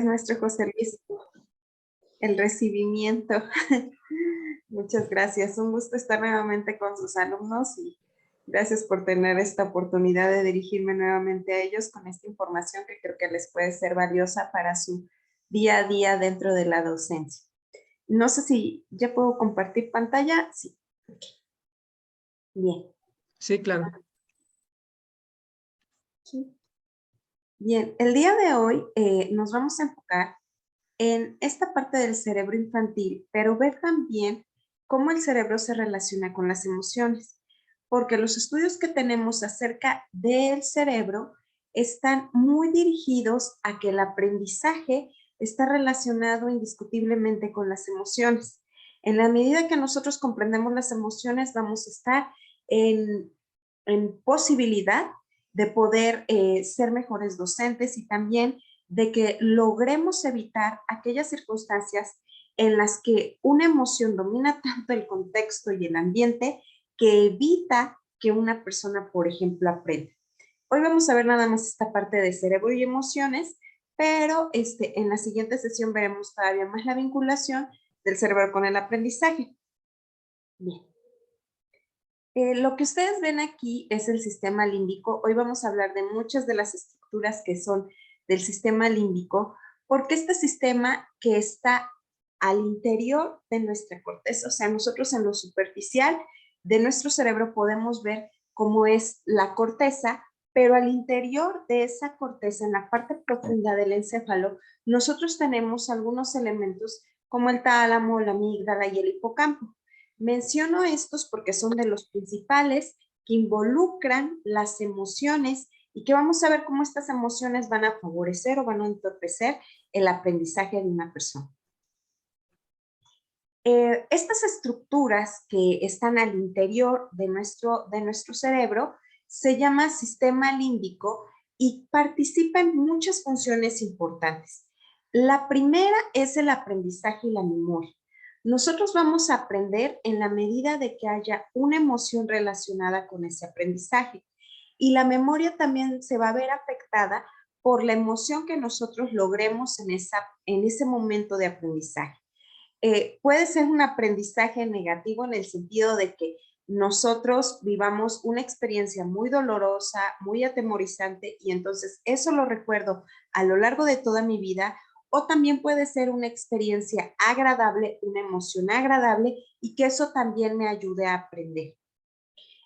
Maestro José Luis, el recibimiento. Muchas gracias. Un gusto estar nuevamente con sus alumnos y gracias por tener esta oportunidad de dirigirme nuevamente a ellos con esta información que creo que les puede ser valiosa para su día a día dentro de la docencia. No sé si ya puedo compartir pantalla. Sí. Okay. Bien. Sí, claro. Bien, el día de hoy nos vamos a enfocar en esta parte del cerebro infantil, pero ver también cómo el cerebro se relaciona con las emociones, porque los estudios que tenemos acerca del cerebro están muy dirigidos a que el aprendizaje está relacionado indiscutiblemente con las emociones. En la medida que nosotros comprendemos las emociones, vamos a estar en posibilidad de poder ser mejores docentes y también de que logremos evitar aquellas circunstancias en las que una emoción domina tanto el contexto y el ambiente que evita que una persona, por ejemplo, aprenda. Hoy vamos a ver nada más esta parte de cerebro y emociones, pero en la siguiente sesión veremos todavía más la vinculación del cerebro con el aprendizaje. Bien. Lo que ustedes ven aquí es el sistema límbico. Hoy vamos a hablar de muchas de las estructuras que son del sistema límbico, porque este sistema que está al interior de nuestra corteza, o sea, nosotros en lo superficial de nuestro cerebro podemos ver cómo es la corteza, pero al interior de esa corteza, en la parte profunda del encéfalo, nosotros tenemos algunos elementos como el tálamo, la amígdala y el hipocampo. Menciono estos porque son de los principales que involucran las emociones y que vamos a ver cómo estas emociones van a favorecer o van a entorpecer el aprendizaje de una persona. Estas estructuras que están al interior de nuestro cerebro se llama sistema límbico y participa en muchas funciones importantes. La primera es el aprendizaje y la memoria. Nosotros vamos a aprender en la medida de que haya una emoción relacionada con ese aprendizaje. Y la memoria también se va a ver afectada por la emoción que nosotros logremos en ese momento de aprendizaje. Puede ser un aprendizaje negativo en el sentido de que nosotros vivamos una experiencia muy dolorosa, muy atemorizante y entonces eso lo recuerdo a lo largo de toda mi vida, o también puede ser una experiencia agradable, una emoción agradable y que eso también me ayude a aprender.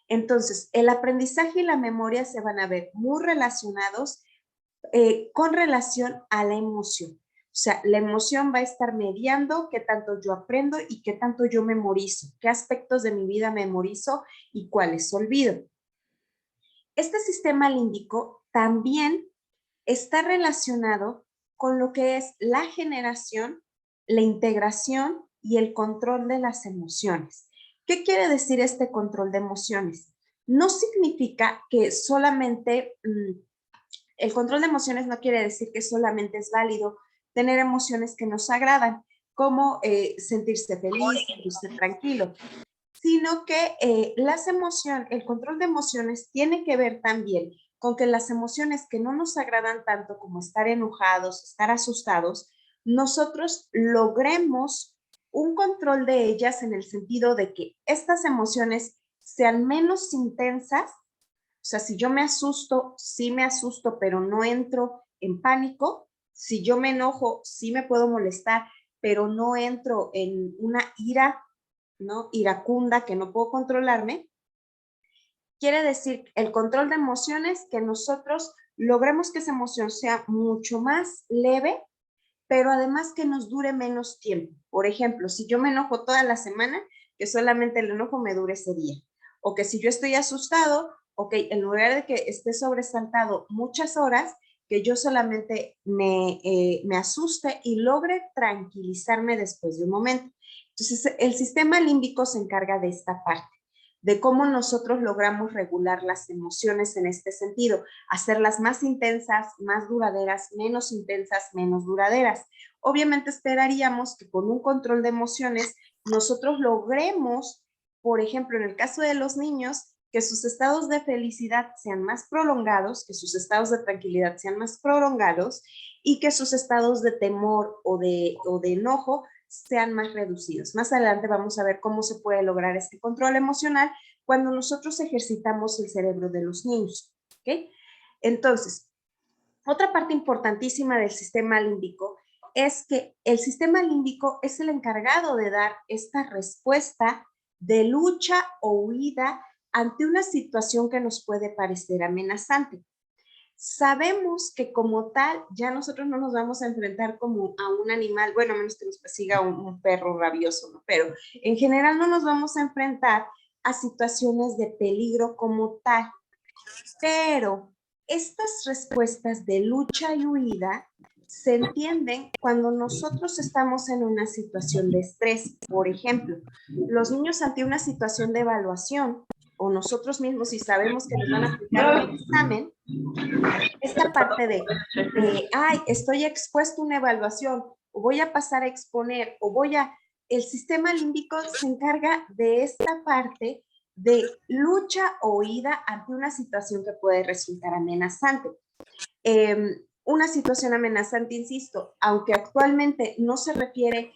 Entonces, el aprendizaje y la memoria se van a ver muy relacionados con relación a la emoción. O sea, la emoción va a estar mediando qué tanto yo aprendo y qué tanto yo memorizo, qué aspectos de mi vida memorizo y cuáles olvido. Este sistema límbico también está relacionado con lo que es la generación, la integración y el control de las emociones. ¿Qué quiere decir este control de emociones? No significa que solamente el control de emociones no quiere decir que solamente es válido tener emociones que nos agradan, como sentirse feliz, sentirse tranquilo, sino que el control de emociones tiene que ver también con que las emociones que no nos agradan tanto como estar enojados, estar asustados, nosotros logremos un control de ellas en el sentido de que estas emociones sean menos intensas. O sea, si yo me asusto, sí me asusto, pero no entro en pánico. Si yo me enojo, sí me puedo molestar, pero no entro en una ira, ¿no? Iracunda que no puedo controlarme. Quiere decir el control de emociones, que nosotros logremos que esa emoción sea mucho más leve, pero además que nos dure menos tiempo. Por ejemplo, si yo me enojo toda la semana, que solamente el enojo me dure ese día. O que si yo estoy asustado, ok, en lugar de que esté sobresaltado muchas horas, que yo solamente me asuste y logre tranquilizarme después de un momento. Entonces, el sistema límbico se encarga de esta parte, de cómo nosotros logramos regular las emociones en este sentido, hacerlas más intensas, más duraderas, menos intensas, menos duraderas. Obviamente esperaríamos que con un control de emociones nosotros logremos, por ejemplo, en el caso de los niños, que sus estados de felicidad sean más prolongados, que sus estados de tranquilidad sean más prolongados y que sus estados de temor o de enojo sean más reducidos. Más adelante vamos a ver cómo se puede lograr este control emocional cuando nosotros ejercitamos el cerebro de los niños. ¿Okay? Entonces, otra parte importantísima del sistema límbico es que el sistema límbico es el encargado de dar esta respuesta de lucha o huida ante una situación que nos puede parecer amenazante. Sabemos que como tal, ya nosotros no nos vamos a enfrentar como a un animal, bueno, a menos que nos persiga un perro rabioso, ¿no? Pero en general no nos vamos a enfrentar a situaciones de peligro como tal. Pero estas respuestas de lucha y huida se entienden cuando nosotros estamos en una situación de estrés. Por ejemplo, los niños ante una situación de evaluación o nosotros mismos si sabemos que nos van a aplicar un examen, esta parte de, ay, estoy expuesto a una evaluación o voy a pasar a exponer o el sistema límbico se encarga de esta parte de lucha o huida ante una situación que puede resultar amenazante. Una situación amenazante, insisto, aunque actualmente no se refiere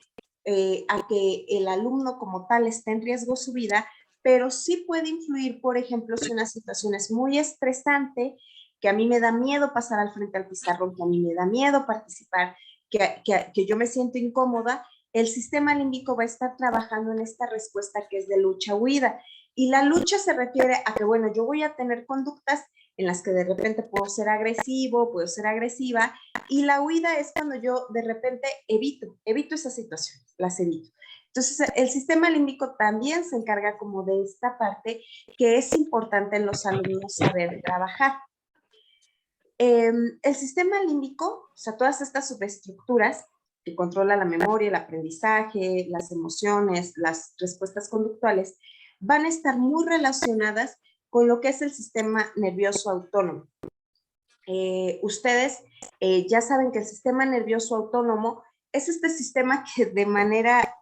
a que el alumno como tal esté en riesgo su vida, pero sí puede influir, por ejemplo, si una situación es muy estresante, que a mí me da miedo pasar al frente al pizarrón, que a mí me da miedo participar, que yo me siento incómoda, el sistema límbico va a estar trabajando en esta respuesta que es de lucha-huida. Y la lucha se refiere a que, bueno, yo voy a tener conductas en las que de repente puedo ser agresivo, puedo ser agresiva, y la huida es cuando yo de repente evito esas situaciones, las evito. Entonces, el sistema límbico también se encarga como de esta parte que es importante en los alumnos saber trabajar. El sistema límbico, o sea, todas estas subestructuras que controla la memoria, el aprendizaje, las emociones, las respuestas conductuales, van a estar muy relacionadas con lo que es el sistema nervioso autónomo. Ustedes ya saben que el sistema nervioso autónomo es este sistema que de manera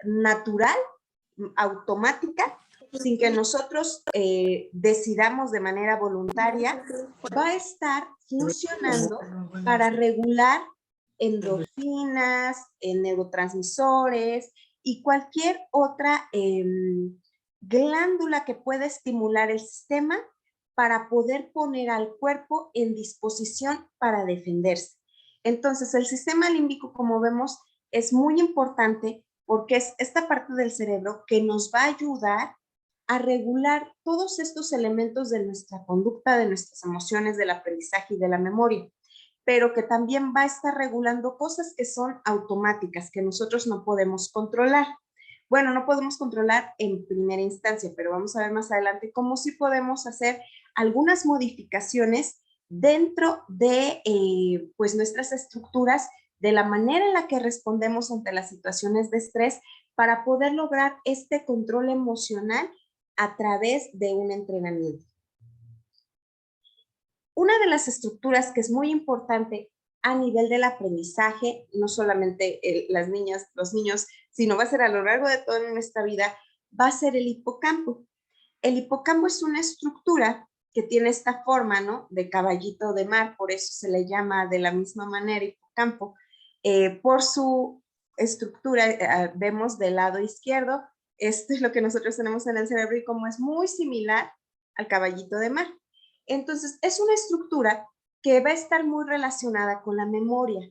natural, automática, sin que nosotros decidamos de manera voluntaria, va a estar funcionando para regular endorfinas, neurotransmisores y cualquier otra glándula que pueda estimular el sistema para poder poner al cuerpo en disposición para defenderse. Entonces, el sistema límbico, como vemos, es muy importante porque es esta parte del cerebro que nos va a ayudar a regular todos estos elementos de nuestra conducta, de nuestras emociones, del aprendizaje y de la memoria, pero que también va a estar regulando cosas que son automáticas, que nosotros no podemos controlar. Bueno, no podemos controlar en primera instancia, pero vamos a ver más adelante cómo sí podemos hacer algunas modificaciones dentro de pues nuestras estructuras, de la manera en la que respondemos ante las situaciones de estrés para poder lograr este control emocional a través de un entrenamiento. Una de las estructuras que es muy importante a nivel del aprendizaje, no solamente las niñas, los niños, sino va a ser a lo largo de toda nuestra vida, va a ser el hipocampo. El hipocampo es una estructura que tiene esta forma, ¿no? De caballito de mar, por eso se le llama de la misma manera hipocampo. Por su estructura, vemos del lado izquierdo, esto es lo que nosotros tenemos en el cerebro y como es muy similar al caballito de mar. Entonces, es una estructura que va a estar muy relacionada con la memoria.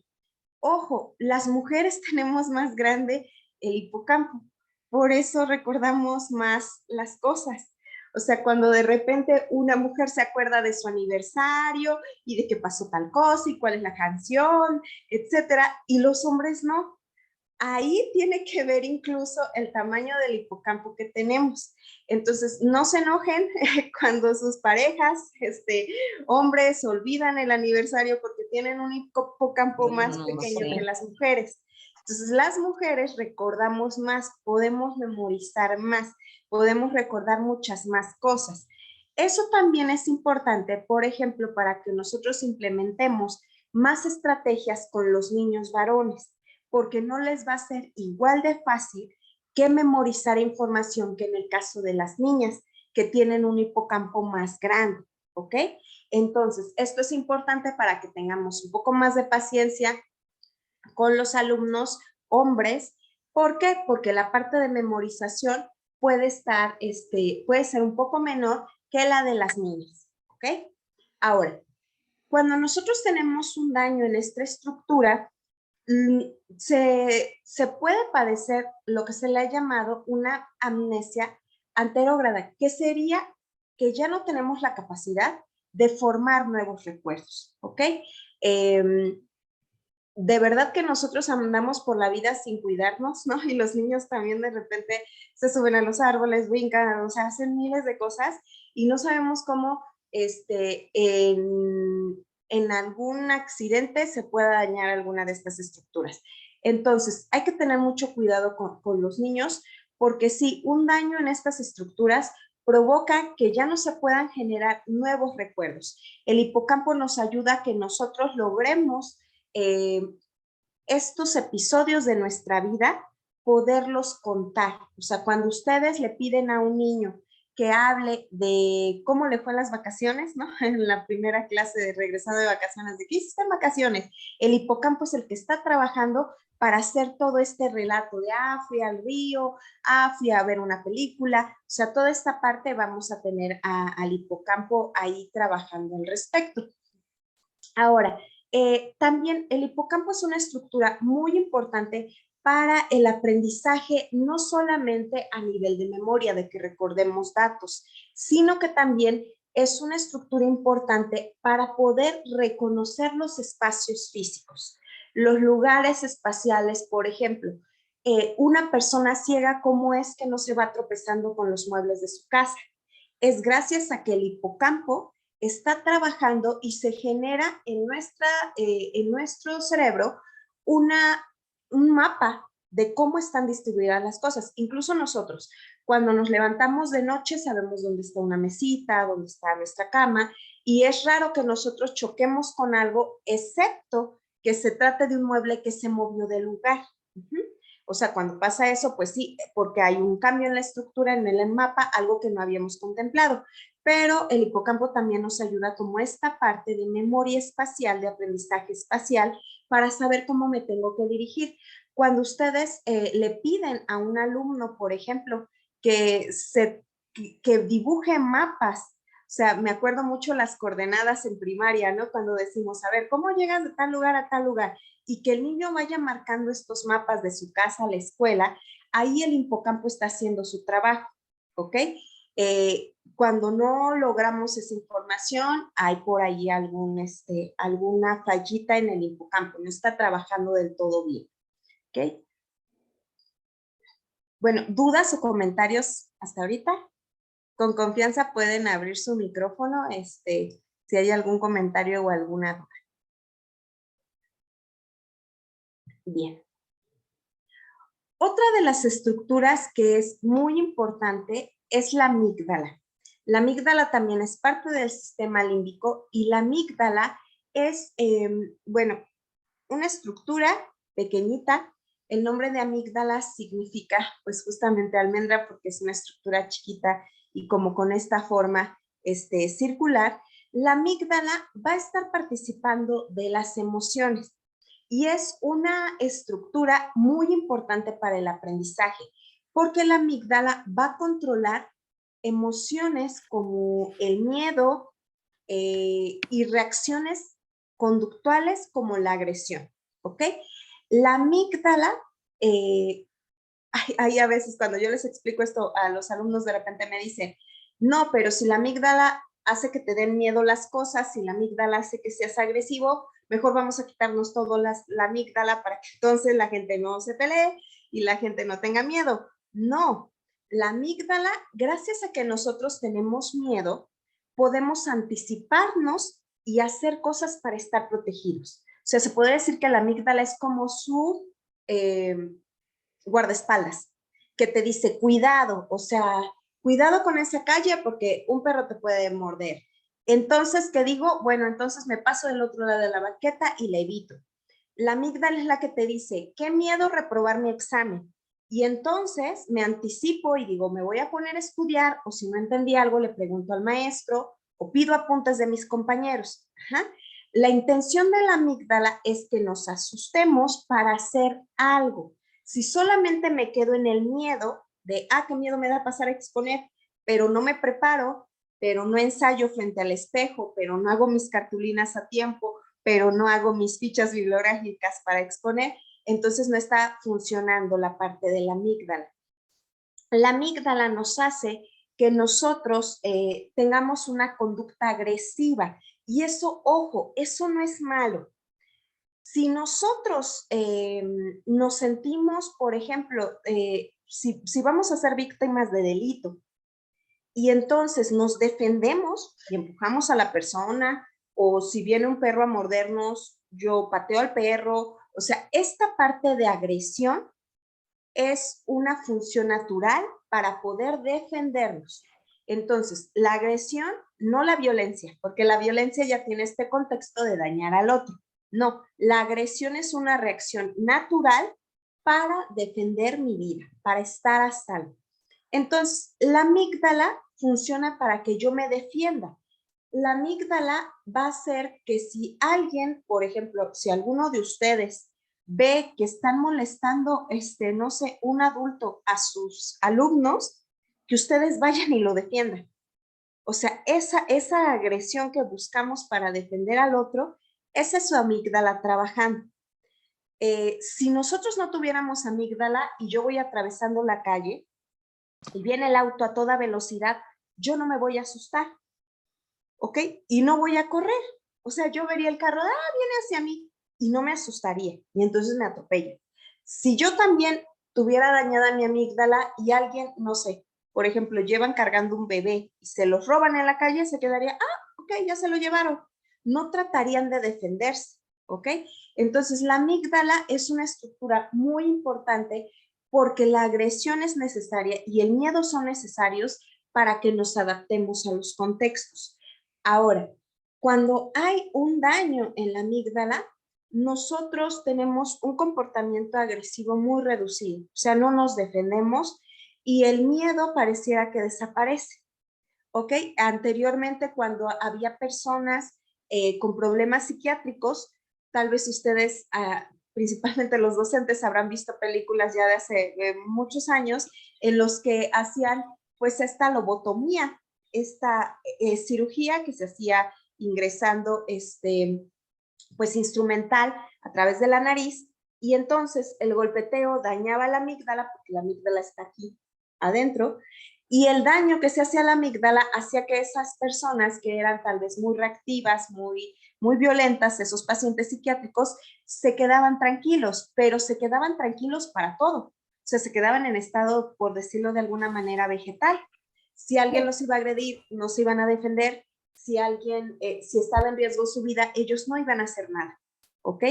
Ojo, las mujeres tenemos más grande el hipocampo, por eso recordamos más las cosas. O sea, cuando de repente una mujer se acuerda de su aniversario y de que pasó tal cosa y cuál es la canción, etcétera, y los hombres no. Ahí tiene que ver incluso el tamaño del hipocampo que tenemos. Entonces, no se enojen cuando sus parejas, hombres, olvidan el aniversario porque tienen un hipocampo más pequeño que las mujeres. Entonces, las mujeres recordamos más, podemos memorizar más, podemos recordar muchas más cosas. Eso también es importante, por ejemplo, para que nosotros implementemos más estrategias con los niños varones, porque no les va a ser igual de fácil que memorizar información que en el caso de las niñas, que tienen un hipocampo más grande, ¿ok? Entonces, esto es importante para que tengamos un poco más de paciencia con los alumnos hombres. ¿Por qué? Porque la parte de memorización puede ser un poco menor que la de las niñas, ¿ok? Ahora, cuando nosotros tenemos un daño en esta estructura, se puede padecer lo que se le ha llamado una amnesia anterógrada, que sería que ya no tenemos la capacidad de formar nuevos recuerdos, ¿ok? De verdad que nosotros andamos por la vida sin cuidarnos, ¿no? Y los niños también de repente se suben a los árboles, brincan, o sea, hacen miles de cosas y no sabemos cómo en algún accidente se pueda dañar alguna de estas estructuras. Entonces, hay que tener mucho cuidado con los niños porque si un daño en estas estructuras provoca que ya no se puedan generar nuevos recuerdos. El hipocampo nos ayuda a que nosotros logremos estos episodios de nuestra vida, poderlos contar. O sea, cuando ustedes le piden a un niño que hable de cómo le fue en las vacaciones, ¿no? En la primera clase de regresando de vacaciones, ¿de qué hiciste en vacaciones? El hipocampo es el que está trabajando para hacer todo este relato de, fui al río, fui a ver una película. O sea, toda esta parte vamos a tener al hipocampo ahí trabajando al respecto. Ahora, también el hipocampo es una estructura muy importante para el aprendizaje, no solamente a nivel de memoria, de que recordemos datos, sino que también es una estructura importante para poder reconocer los espacios físicos, los lugares espaciales, por ejemplo. Una persona ciega, ¿cómo es que no se va tropezando con los muebles de su casa? Es gracias a que el hipocampo está trabajando y se genera en nuestro cerebro un mapa de cómo están distribuidas las cosas. Incluso nosotros, cuando nos levantamos de noche, sabemos dónde está una mesita, dónde está nuestra cama, y es raro que nosotros choquemos con algo, excepto que se trate de un mueble que se movió del lugar. O sea, cuando pasa eso, pues sí, porque hay un cambio en la estructura, en el mapa, algo que no habíamos contemplado. Pero el hipocampo también nos ayuda como esta parte de memoria espacial, de aprendizaje espacial, para saber cómo me tengo que dirigir. Cuando ustedes le piden a un alumno, por ejemplo, que dibuje mapas, o sea, me acuerdo mucho las coordenadas en primaria, ¿no? Cuando decimos, a ver, ¿cómo llegas de tal lugar a tal lugar? Y que el niño vaya marcando estos mapas de su casa a la escuela, ahí el hipocampo está haciendo su trabajo, ¿ok? Cuando no logramos esa información, hay por ahí alguna fallita en el hipocampo, no está trabajando del todo bien, ¿ok? Bueno, ¿dudas o comentarios hasta ahorita? Con confianza pueden abrir su micrófono, si hay algún comentario o alguna duda. Bien. Otra de las estructuras que es muy importante es la amígdala. La amígdala también es parte del sistema límbico y la amígdala es, bueno, una estructura pequeñita. El nombre de amígdala significa pues justamente almendra porque es una estructura chiquita y como con esta forma circular. La amígdala va a estar participando de las emociones y es una estructura muy importante para el aprendizaje porque la amígdala va a controlar emociones como el miedo y reacciones conductuales como la agresión, ¿ok? La amígdala, hay a veces cuando yo les explico esto a los alumnos de repente me dicen, no, pero si la amígdala hace que te den miedo las cosas, si la amígdala hace que seas agresivo, mejor vamos a quitarnos todo la amígdala para que entonces la gente no se pelee y la gente no tenga miedo. No, la amígdala, gracias a que nosotros tenemos miedo, podemos anticiparnos y hacer cosas para estar protegidos. O sea, se puede decir que la amígdala es como su guardaespaldas, que te dice, cuidado, o sea, cuidado con esa calle porque un perro te puede morder. Entonces, ¿qué digo? Bueno, entonces me paso del otro lado de la banqueta y la evito. La amígdala es la que te dice, qué miedo reprobar mi examen. Y entonces me anticipo y digo, me voy a poner a estudiar o si no entendí algo, le pregunto al maestro o pido apuntes de mis compañeros. Ajá. La intención de la amígdala es que nos asustemos para hacer algo. Si solamente me quedo en el miedo de, qué miedo me da pasar a exponer, pero no me preparo, pero no ensayo frente al espejo, pero no hago mis cartulinas a tiempo, pero no hago mis fichas bibliográficas para exponer, entonces no está funcionando la parte de la amígdala. La amígdala nos hace que nosotros tengamos una conducta agresiva. Y eso, ojo, eso no es malo. Si nosotros nos sentimos, por ejemplo, si vamos a ser víctimas de delito y entonces nos defendemos y empujamos a la persona, o si viene un perro a mordernos, yo pateo al perro, o sea, esta parte de agresión es una función natural para poder defendernos. Entonces, la agresión, no la violencia, porque la violencia ya tiene este contexto de dañar al otro. No, la agresión es una reacción natural para defender mi vida, para estar a salvo. Entonces, la amígdala funciona para que yo me defienda. La amígdala va a hacer que si alguien, por ejemplo, si alguno de ustedes ve que están molestando, no sé, un adulto a sus alumnos, que ustedes vayan y lo defiendan. O sea, esa agresión que buscamos para defender al otro, esa es su amígdala trabajando. Si nosotros no tuviéramos amígdala y yo voy atravesando la calle y viene el auto a toda velocidad, yo no me voy a asustar, ¿ok? Y no voy a correr. O sea, yo vería el carro, viene hacia mí, y no me asustaría, y entonces me atropella. Si yo también tuviera dañada mi amígdala y alguien, no sé, por ejemplo, llevan cargando un bebé y se los roban en la calle, se quedaría, ok, ya se lo llevaron. No tratarían de defenderse, ¿ok? Entonces, la amígdala es una estructura muy importante porque la agresión es necesaria y el miedo son necesarios para que nos adaptemos a los contextos. Ahora, cuando hay un daño en la amígdala, nosotros tenemos un comportamiento agresivo muy reducido, o sea, no nos defendemos y el miedo pareciera que desaparece, ¿ok? Anteriormente, cuando había personas con problemas psiquiátricos, tal vez ustedes, principalmente los docentes, habrán visto películas ya de hace muchos años en los que hacían pues esta lobotomía, esta cirugía que se hacía ingresando pues instrumental a través de la nariz, y entonces el golpeteo dañaba la amígdala, porque la amígdala está aquí adentro, y el daño que se hacía a la amígdala hacía que esas personas que eran tal vez muy reactivas, muy violentas, esos pacientes psiquiátricos, se quedaban tranquilos, pero se quedaban tranquilos para todo. O sea, se quedaban en estado, por decirlo de alguna manera, vegetal. Si alguien los iba a agredir, no se iban a defender. Si alguien, si estaba en riesgo su vida, ellos no iban a hacer nada, ¿ok?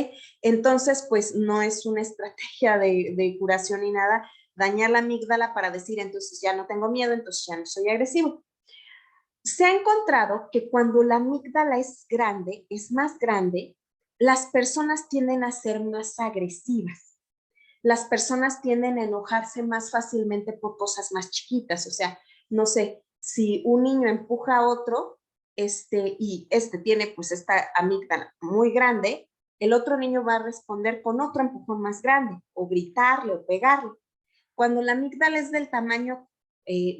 Entonces, pues no es una estrategia de curación ni nada, dañar la amígdala para decir, entonces ya no tengo miedo, entonces ya no soy agresivo. Se ha encontrado que cuando la amígdala es grande, es más grande, las personas tienden a ser más agresivas. Las personas tienden a enojarse más fácilmente por cosas más chiquitas. O sea, no sé, si un niño empuja a otro, y tiene pues esta amígdala muy grande, el otro niño va a responder con otro empujón más grande, o gritarle o pegarle. Cuando la amígdala es del tamaño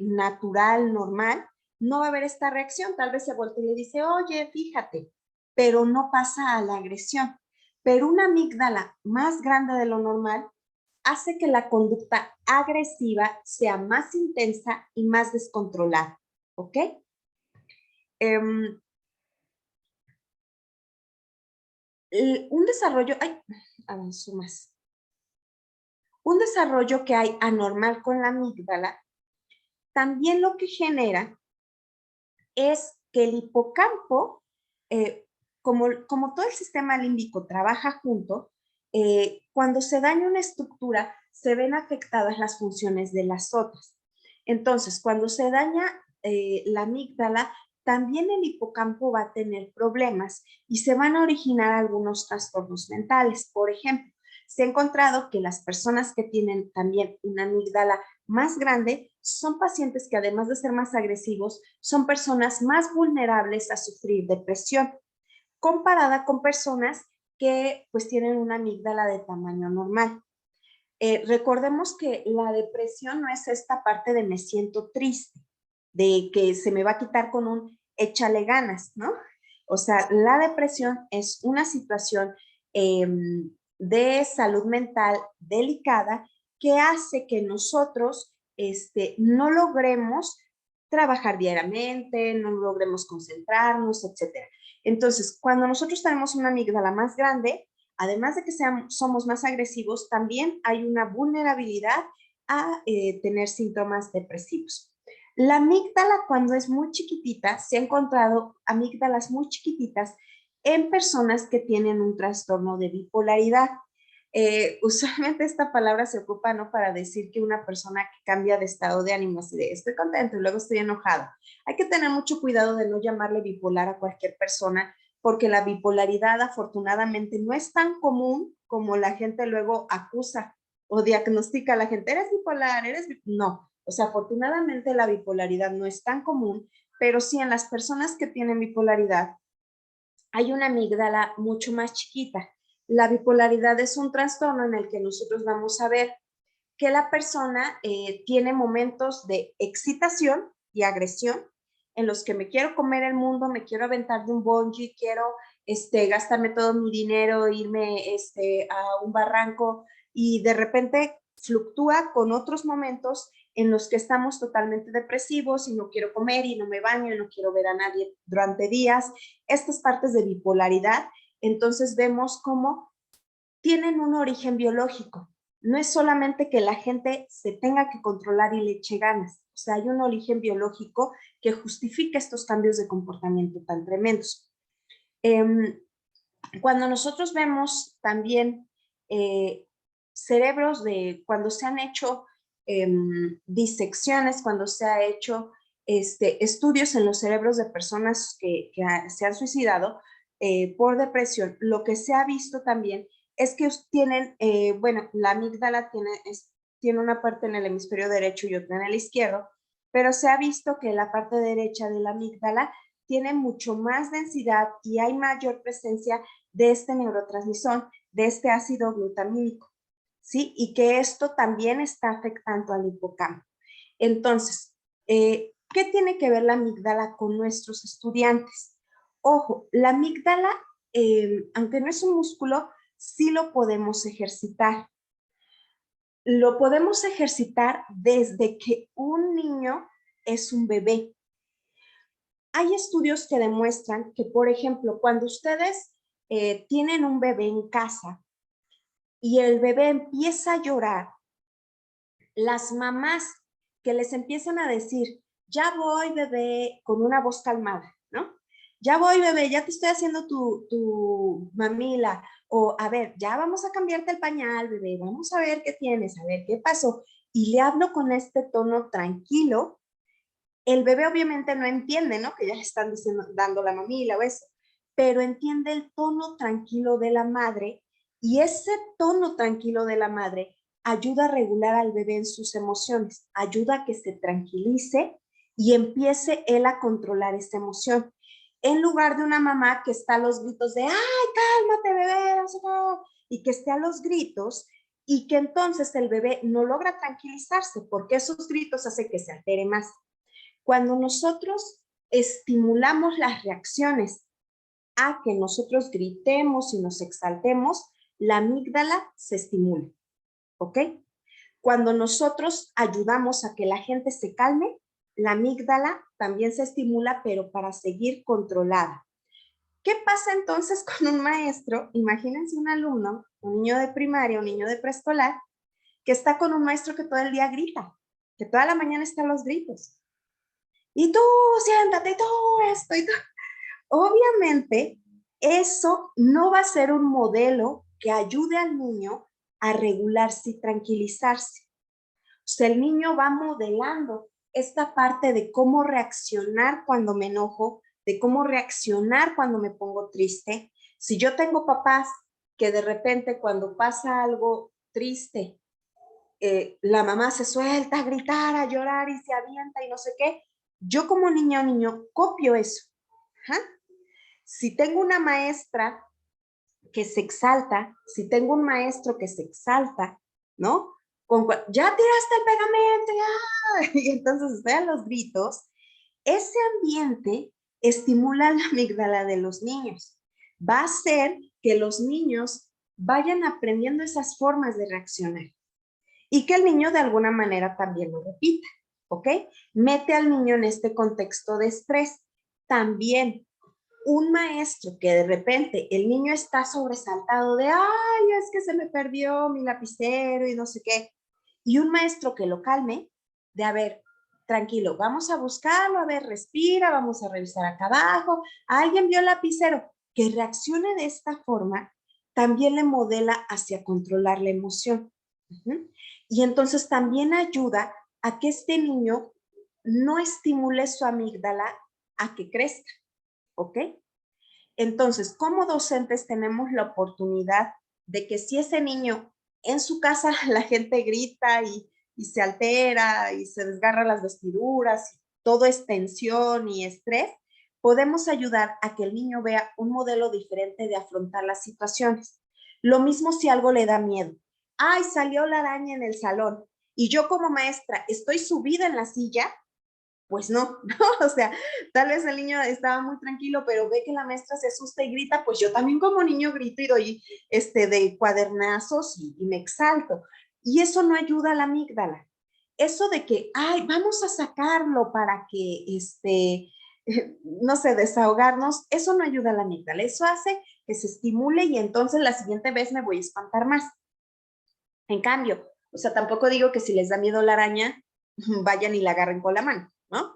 natural, normal, no va a haber esta reacción. Tal vez se voltea y le dice, oye, fíjate, pero no pasa a la agresión. Pero una amígdala más grande de lo normal hace que la conducta agresiva sea más intensa y más descontrolada, ¿ok? Un desarrollo, avanzó más. Un desarrollo que hay anormal con la amígdala, también lo que genera es que el hipocampo, como todo el sistema límbico trabaja junto, cuando se daña una estructura, se ven afectadas las funciones de las otras. Entonces, cuando se daña la amígdala, también el hipocampo va a tener problemas y se van a originar algunos trastornos mentales. Por ejemplo, Se ha encontrado que las personas que tienen también una amígdala más grande son pacientes que además de ser más agresivos, son personas más vulnerables a sufrir depresión, comparada con personas que pues tienen una amígdala de tamaño normal. Recordemos que la depresión no es esta parte de me siento triste, de que se me va a quitar con un échale ganas, ¿no? O sea, la depresión es una situación de salud mental delicada que hace que nosotros no logremos trabajar diariamente, no logremos concentrarnos, etcétera. Entonces, cuando nosotros tenemos una amígdala más grande, además de que somos más agresivos, también hay una vulnerabilidad a tener síntomas depresivos. La amígdala, cuando es muy chiquitita, se ha encontrado amígdalas muy chiquititas en personas que tienen un trastorno de bipolaridad. Usualmente esta palabra se ocupa, ¿no?, para decir que una persona que cambia de estado de ánimo, así de estoy contento y luego estoy enojado. Hay que tener mucho cuidado de no llamarle bipolar a cualquier persona, porque la bipolaridad afortunadamente no es tan común como la gente luego acusa o diagnostica a la gente, eres bipolar, no. O sea, afortunadamente la bipolaridad no es tan común, pero sí en las personas que tienen bipolaridad hay una amígdala mucho más chiquita. La bipolaridad es un trastorno en el que nosotros vamos a ver que la persona tiene momentos de excitación y agresión en los que me quiero comer el mundo, me quiero aventar de un bungee, quiero gastarme todo mi dinero, irme a un barranco, y de repente fluctúa con otros momentos en los que estamos totalmente depresivos y no quiero comer y no me baño y no quiero ver a nadie durante días. Estas partes de bipolaridad, entonces vemos cómo tienen un origen biológico. No es solamente que la gente se tenga que controlar y le eche ganas. O sea, hay un origen biológico que justifica estos cambios de comportamiento tan tremendos. Cuando nosotros vemos también cerebros cuando se han hecho disecciones, cuando se ha hecho estudios en los cerebros de personas que se han suicidado por depresión, lo que se ha visto también es que tienen, bueno, la amígdala tiene una parte en el hemisferio derecho y otra en el izquierdo, pero se ha visto que la parte derecha de la amígdala tiene mucho más densidad y hay mayor presencia de este neurotransmisor, de este ácido glutamínico, ¿sí? Y que esto también está afectando al hipocampo. Entonces, ¿qué tiene que ver la amígdala con nuestros estudiantes? Ojo, la amígdala, aunque no es un músculo, sí lo podemos ejercitar. Lo podemos ejercitar desde que un niño es un bebé. Hay estudios que demuestran que, por ejemplo, cuando ustedes tienen un bebé en casa y el bebé empieza a llorar, las mamás que les empiezan a decir, ya voy bebé, con una voz calmada, ¿no? Ya voy bebé, ya te estoy haciendo tu mamila, o a ver, ya vamos a cambiarte el pañal bebé, vamos a ver qué tienes, a ver qué pasó, y le hablo con este tono tranquilo. El bebé obviamente no entiende, ¿no?, que ya le están diciendo, dando la mamila o eso, pero entiende el tono tranquilo de la madre, y ese tono tranquilo de la madre ayuda a regular al bebé en sus emociones, ayuda a que se tranquilice y empiece él a controlar esta emoción. En lugar de una mamá que está a los gritos de, ¡ay, cálmate, bebé! Y que esté a los gritos, y que entonces el bebé no logra tranquilizarse porque esos gritos hacen que se altere más. Cuando nosotros estimulamos las reacciones a que nosotros gritemos y nos exaltemos, la amígdala se estimula, ¿ok? Cuando nosotros ayudamos a que la gente se calme, la amígdala también se estimula, pero para seguir controlada. ¿Qué pasa entonces con un maestro? Imagínense un alumno, un niño de primaria, un niño de preescolar, que está con un maestro que todo el día grita, que toda la mañana está a los gritos. Y tú, siéntate, y todo esto, y todo. Obviamente, eso no va a ser un modelo que ayude al niño a regularse y tranquilizarse. O sea, el niño va modelando esta parte de cómo reaccionar cuando me enojo, de cómo reaccionar cuando me pongo triste. Si yo tengo papás que de repente cuando pasa algo triste, la mamá se suelta a gritar, a llorar y se avienta y no sé qué. Yo como niña o niño copio eso. Ajá. Si tengo una maestra que se exalta, si tengo un maestro que se exalta, ¿no? Ya tiraste el pegamento, ya. Y entonces vean los gritos. Ese ambiente estimula la amígdala de los niños. Va a hacer que los niños vayan aprendiendo esas formas de reaccionar y que el niño de alguna manera también lo repita, ¿ok? Mete al niño en este contexto de estrés. También un maestro que de repente el niño está sobresaltado de, ay, es que se me perdió mi lapicero y no sé qué, y un maestro que lo calme, de, a ver, tranquilo, vamos a buscarlo, a ver, respira, vamos a revisar acá abajo, alguien vio el lapicero, que reaccione de esta forma, también le modela hacia controlar la emoción. Y entonces también ayuda a que este niño no estimule su amígdala a que crezca, ¿ok? Entonces, como docentes tenemos la oportunidad de que si ese niño en su casa la gente grita y se altera y se desgarra las vestiduras, y todo es tensión y estrés, podemos ayudar a que el niño vea un modelo diferente de afrontar las situaciones. Lo mismo si algo le da miedo. Ay, salió la araña en el salón y yo como maestra estoy subida en la silla, pues no, no, o sea, tal vez el niño estaba muy tranquilo, pero ve que la maestra se asusta y grita, pues yo también como niño grito y doy de cuadernazos y me exalto. Y eso no ayuda a la amígdala. Eso de que, ay, vamos a sacarlo para que, no sé, desahogarnos, eso no ayuda a la amígdala. Eso hace que se estimule y entonces la siguiente vez me voy a espantar más. En cambio, o sea, tampoco digo que si les da miedo la araña, vayan y la agarren con la mano, ¿no?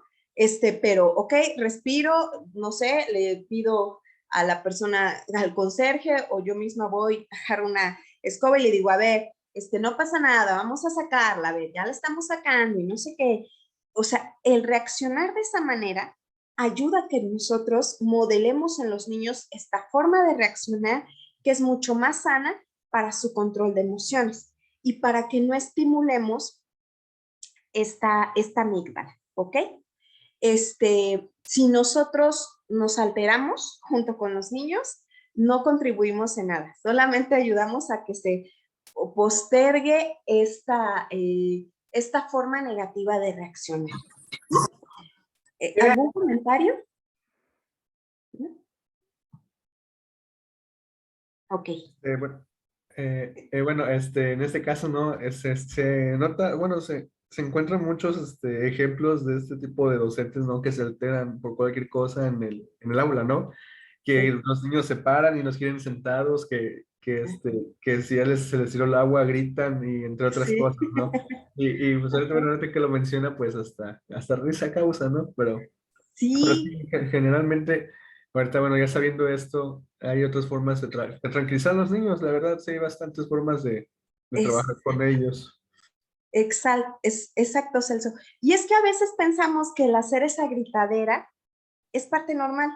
Pero, ok, respiro, no sé, le pido a la persona, al conserje, o yo misma voy a dejar una escoba y le digo, a ver, no pasa nada, vamos a sacarla, a ver, ya la estamos sacando y no sé qué. O sea, el reaccionar de esa manera ayuda a que nosotros modelemos en los niños esta forma de reaccionar que es mucho más sana para su control de emociones y para que no estimulemos esta amígdala, ¿ok? Si nosotros nos alteramos junto con los niños, no contribuimos en nada, solamente ayudamos a que se postergue esta forma negativa de reaccionar. ¿Algún comentario? Ok. En este caso, ¿no? Se nota, bueno, se encuentran muchos ejemplos de este tipo de docentes, ¿no? Que se alteran por cualquier cosa en el aula, ¿no? Que Sí. los niños se paran y nos quieren sentados, que si se les tiró el agua, gritan y entre otras Sí. cosas, ¿no? Y pues ahorita, bueno, ahorita que lo menciona, pues hasta risa causa, ¿no? Pero sí, Sí, generalmente, ahorita, bueno, ya sabiendo esto, hay otras formas de tranquilizar a los niños. La verdad, sí hay bastantes formas de es, trabajar con ellos. exacto, Celso. Y es que a veces pensamos que el hacer esa gritadera es parte normal.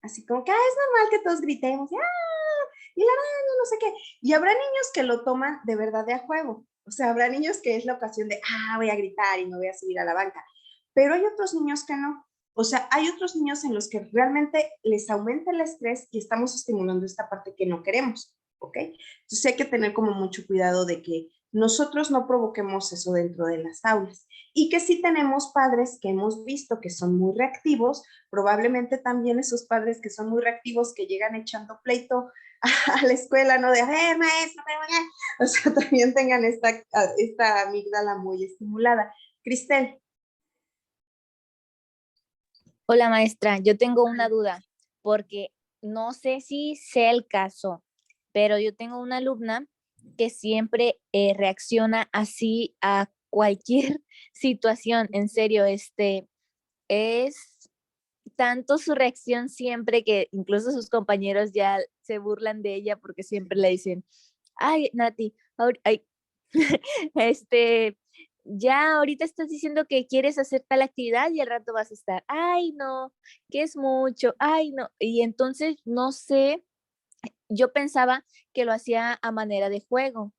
Así como que es normal que todos gritemos, y la araña, no sé qué. Y habrá niños que lo toman de verdad de a juego. O sea, habrá niños que es la ocasión de, voy a gritar y me voy a subir a la banca. Pero hay otros niños que no. O sea, hay otros niños en los que realmente les aumenta el estrés y estamos estimulando esta parte que no queremos, ¿ok? Entonces hay que tener como mucho cuidado de que nosotros no provoquemos eso dentro de las aulas. Y que si tenemos padres que hemos visto que son muy reactivos, probablemente también esos padres que son muy reactivos, que llegan echando pleito a la escuela, ¿no? De, a ver, maestra, pero ya. O sea, también tengan esta amígdala muy estimulada. Cristel. Hola maestra, yo tengo una duda porque no sé si sea el caso, pero yo tengo una alumna que siempre reacciona así a cualquier situación. En serio, es tanto su reacción siempre que incluso sus compañeros ya se burlan de ella porque siempre le dicen, ay, Nati, ay, este, ya ahorita estás diciendo que quieres hacer tal actividad y al rato vas a estar, ay, no, que es mucho, ay, no. Y entonces no sé yo pensaba que lo hacía a manera de juego,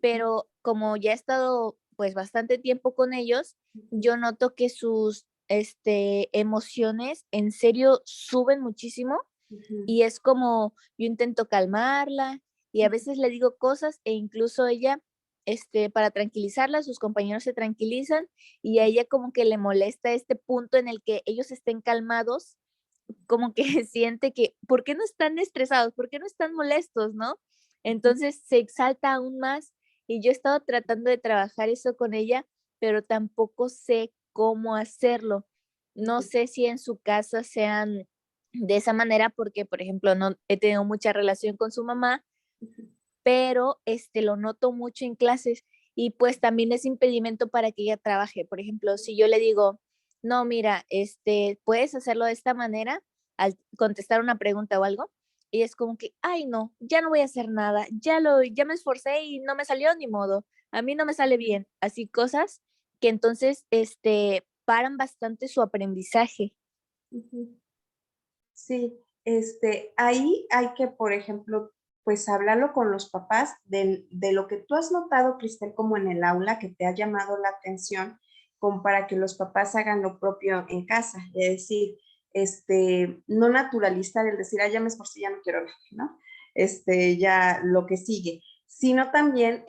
pero como ya he estado pues bastante tiempo con ellos, yo noto que sus emociones en serio suben muchísimo Ujú, y es como yo intento calmarla y a veces le digo cosas e incluso ella, para tranquilizarla, sus compañeros se tranquilizan y a ella como que le molesta este punto en el que ellos estén calmados, como que siente que, ¿por qué no están estresados? ¿Por qué no están molestos, no? ujú. Entonces se exalta aún más y yo he estado tratando de trabajar eso con ella, pero tampoco sé cómo hacerlo. No sé si en su casa sean de esa manera porque, por ejemplo, no he tenido mucha relación con su mamá, pero lo noto mucho en clases y pues también es impedimento para que ella trabaje. Por ejemplo, si yo le digo, no, mira, puedes hacerlo de esta manera al contestar una pregunta o algo, y es como que, ay, no, ya no voy a hacer nada, ya me esforcé y no me salió ni modo, a mí no me sale bien, así cosas que entonces, paran bastante su aprendizaje. Ujú. Sí, ahí hay que, por ejemplo, pues hablarlo con los papás de lo que tú has notado, Cristel, como en el aula, que te ha llamado la atención, como para que los papás hagan lo propio en casa. Es decir, no naturalizar el decir, ah, ya me esforcé, ya no quiero nada, ¿no? Ya lo que sigue, sino también,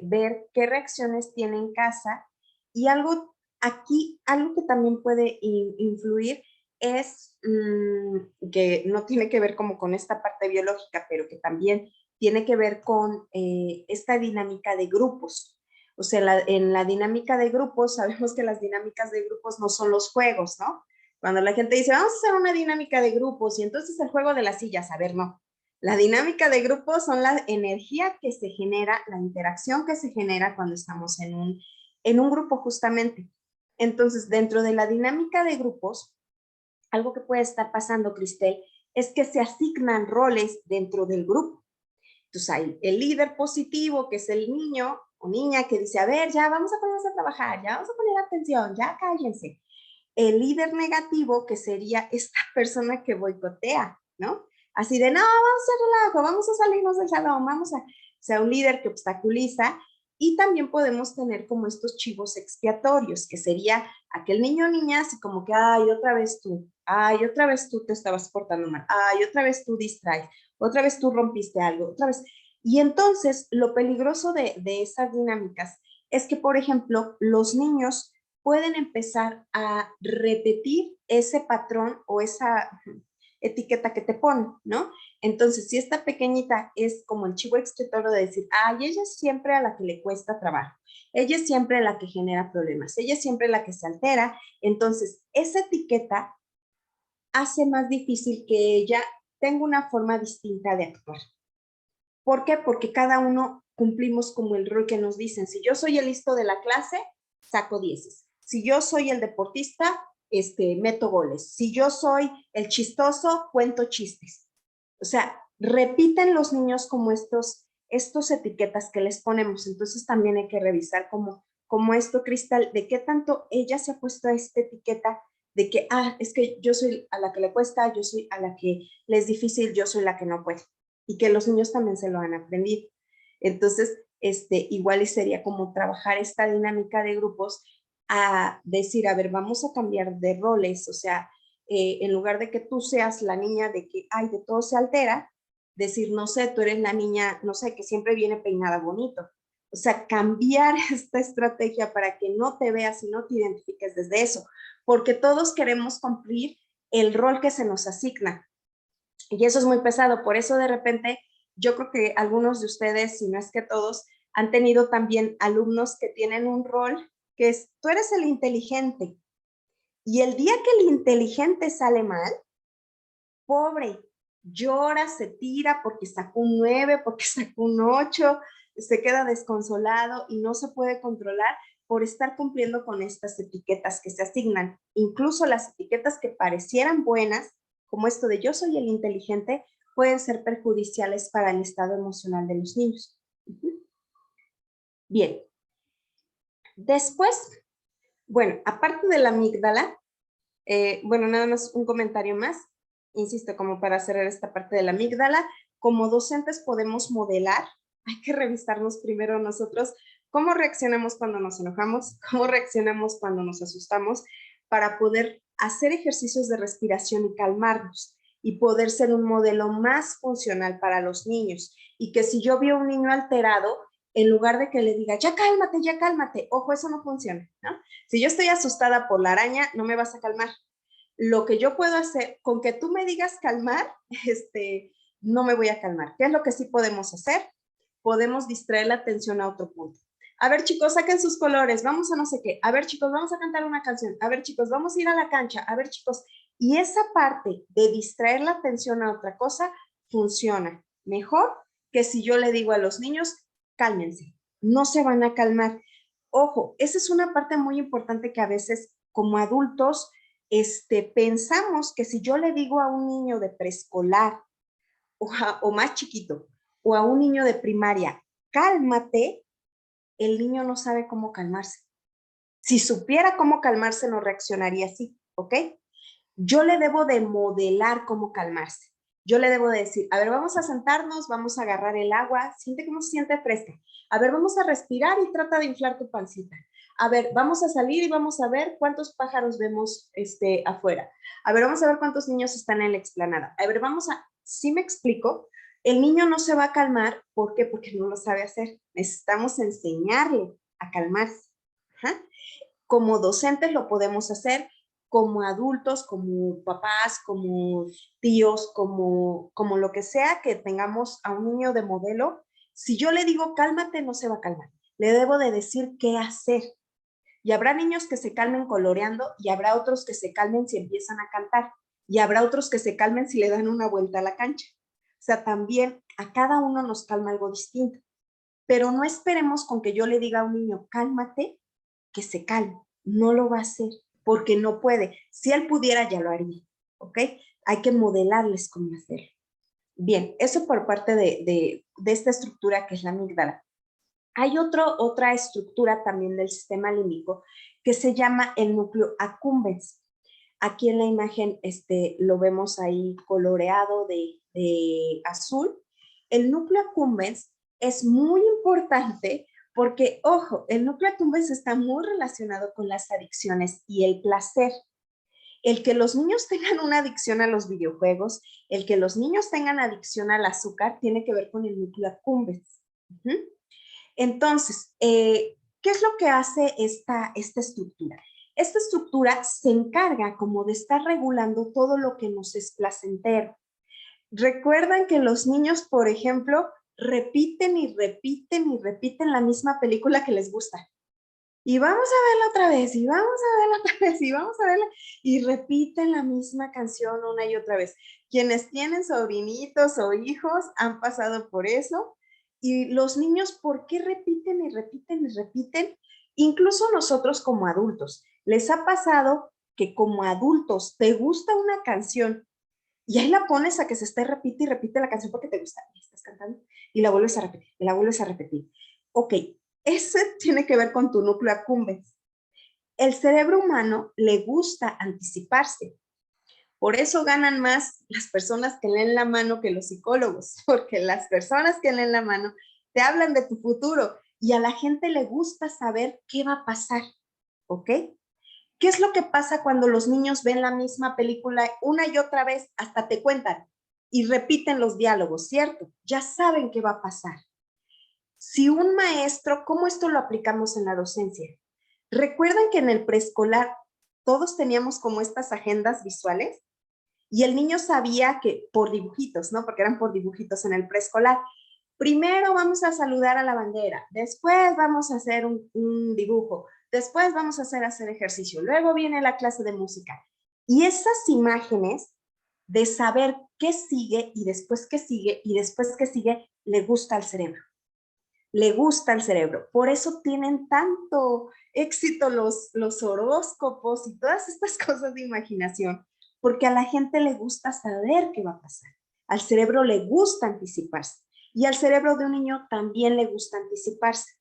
ver qué reacciones tiene en casa y algo aquí, algo que también puede influir es que no tiene que ver como con esta parte biológica, pero que también tiene que ver con esta dinámica de grupos. O sea, en la dinámica de grupos, sabemos que las dinámicas de grupos no son los juegos, ¿no? Cuando la gente dice, vamos a hacer una dinámica de grupos y entonces el juego de las sillas, a ver, no. La dinámica de grupos son la energía que se genera, la interacción que se genera cuando estamos en un grupo justamente. Entonces, dentro de la dinámica de grupos, algo que puede estar pasando, Cristel, es que se asignan roles dentro del grupo. Entonces hay el líder positivo, que es el niño o niña que dice, a ver, ya vamos a ponernos a trabajar, ya vamos a poner atención, ya cállense. El líder negativo, que sería esta persona que boicotea, ¿no? Así de, no, vamos a hacer relajo, vamos a salirnos del salón, vamos a... O sea, un líder que obstaculiza. Y también podemos tener como estos chivos expiatorios, que sería aquel niño o niña así como que, ay, otra vez tú te estabas portando mal, ay, otra vez tú distraes, otra vez tú rompiste algo, otra vez. Y entonces lo peligroso de esas dinámicas es que, por ejemplo, los niños pueden empezar a repetir ese patrón o esa etiqueta que te ponen, ¿no? Entonces, si esta pequeñita es como el chivo expiatorio de decir, ay, ella es siempre a la que le cuesta trabajo, ella es siempre la que genera problemas, ella es siempre la que se altera, entonces esa etiqueta hace más difícil que ella tenga una forma distinta de actuar. ¿Por qué? Porque cada uno cumplimos como el rol que nos dicen. Si yo soy el listo de la clase, saco 10. Si yo soy el deportista, meto goles. Si yo soy el chistoso, cuento chistes. O sea, repiten los niños como estos etiquetas que les ponemos. Entonces también hay que revisar como esto, Cristal, de qué tanto ella se ha puesto a esta etiqueta de que, es que yo soy a la que le cuesta, yo soy a la que le es difícil, yo soy la que no puede. Y que los niños también se lo han aprendido. Entonces, igual y sería como trabajar esta dinámica de grupos a decir, a ver, vamos a cambiar de roles, o sea, en lugar de que tú seas la niña de que, ay, de todo se altera, decir, no sé, tú eres la niña, no sé, que siempre viene peinada bonito. O sea, cambiar esta estrategia para que no te veas y no te identifiques desde eso, porque todos queremos cumplir el rol que se nos asigna. Y eso es muy pesado, por eso de repente yo creo que algunos de ustedes, si no es que todos, han tenido también alumnos que tienen un rol que es, tú eres el inteligente, y el día que el inteligente sale mal, pobre, llora, se tira porque sacó un 9, porque sacó un 8, se queda desconsolado y no se puede controlar por estar cumpliendo con estas etiquetas que se asignan. Incluso las etiquetas que parecieran buenas, como esto de yo soy el inteligente, pueden ser perjudiciales para el estado emocional de los niños. Bien. Después, bueno, aparte de la amígdala, bueno, nada más un comentario más, insisto, como para cerrar esta parte de la amígdala, como docentes podemos modelar. Hay que revisarnos primero nosotros cómo reaccionamos cuando nos enojamos, cómo reaccionamos cuando nos asustamos, para poder hacer ejercicios de respiración y calmarnos y poder ser un modelo más funcional para los niños. Y que si yo veo a un niño alterado, en lugar de que le diga, ya cálmate, ojo, eso no funciona, ¿no? Si yo estoy asustada por la araña, no me vas a calmar. Lo que yo puedo hacer, con que tú me digas calmar, no me voy a calmar. ¿Qué es lo que sí podemos hacer? Podemos distraer la atención a otro punto. A ver, chicos, saquen sus colores, vamos a no sé qué. A ver, chicos, vamos a cantar una canción. A ver, chicos, vamos a ir a la cancha. A ver, chicos. Y esa parte de distraer la atención a otra cosa funciona mejor que si yo le digo a los niños, cálmense. No se van a calmar. Ojo, esa es una parte muy importante que a veces como adultos pensamos que si yo le digo a un niño de preescolar o más chiquito o a un niño de primaria, cálmate, el niño no sabe cómo calmarse. Si supiera cómo calmarse, no reaccionaría así, ¿ok? Yo le debo de modelar cómo calmarse. Yo le debo de decir, a ver, vamos a sentarnos, vamos a agarrar el agua, siente cómo se siente fresca. A ver, vamos a respirar y trata de inflar tu pancita. A ver, vamos a salir y vamos a ver cuántos pájaros vemos afuera. A ver, vamos a ver cuántos niños están en la explanada. A ver, ¿sí me explico? El niño no se va a calmar, ¿por qué? Porque no lo sabe hacer. Necesitamos enseñarle a calmarse. Ajá. Como docentes lo podemos hacer, como adultos, como papás, como tíos, como lo que sea que tengamos a un niño de modelo. Si yo le digo cálmate, no se va a calmar. Le debo de decir qué hacer. Y habrá niños que se calmen coloreando y habrá otros que se calmen si empiezan a cantar. Y habrá otros que se calmen si le dan una vuelta a la cancha. O sea, también a cada uno nos calma algo distinto. Pero no esperemos con que yo le diga a un niño, cálmate, que se calme. No lo va a hacer porque no puede. Si él pudiera, ya lo haría. ¿Ok? Hay que modelarles cómo hacerlo. Bien, eso por parte de esta estructura que es la amígdala. Hay otra estructura también del sistema límbico que se llama el núcleo accumbens. Aquí en la imagen lo vemos ahí coloreado de azul. El núcleo accumbens es muy importante porque, ojo, el núcleo accumbens está muy relacionado con las adicciones y el placer. El que los niños tengan una adicción a los videojuegos, el que los niños tengan adicción al azúcar, tiene que ver con el núcleo accumbens. Entonces, ¿qué es lo que hace esta estructura? Esta estructura se encarga como de estar regulando todo lo que nos es placentero. Recuerdan que los niños, por ejemplo, repiten y repiten y repiten la misma película que les gusta. Y vamos a verla otra vez, y vamos a verla otra vez, y vamos a verla, y repiten la misma canción una y otra vez. Quienes tienen sobrinitos o hijos han pasado por eso. Y los niños, ¿por qué repiten y repiten y repiten? Incluso nosotros como adultos, ¿les ha pasado que como adultos te gusta una canción y ahí la pones a que se esté repite y repite la canción porque te gusta? Y estás cantando y la vuelves a repetir, y la vuelves a repetir. Ok, ese tiene que ver con tu núcleo accumbens. El cerebro humano le gusta anticiparse. Por eso ganan más las personas que leen la mano que los psicólogos, porque las personas que leen la mano te hablan de tu futuro y a la gente le gusta saber qué va a pasar, ¿ok? ¿Qué es lo que pasa cuando los niños ven la misma película una y otra vez, hasta te cuentan y repiten los diálogos, ¿cierto? Ya saben qué va a pasar. Si un maestro, ¿cómo esto lo aplicamos en la docencia? ¿Recuerdan que en el preescolar todos teníamos como estas agendas visuales? Y el niño sabía que por dibujitos, ¿no? Porque eran por dibujitos en el preescolar. Primero vamos a saludar a la bandera, después vamos a hacer un dibujo, después vamos a hacer ejercicio, luego viene la clase de música. Y esas imágenes de saber qué sigue y después qué sigue y después qué sigue, le gusta al cerebro. Le gusta al cerebro. Por eso tienen tanto éxito los horóscopos y todas estas cosas de imaginación, porque a la gente le gusta saber qué va a pasar. Al cerebro le gusta anticiparse y al cerebro de un niño también le gusta anticiparse.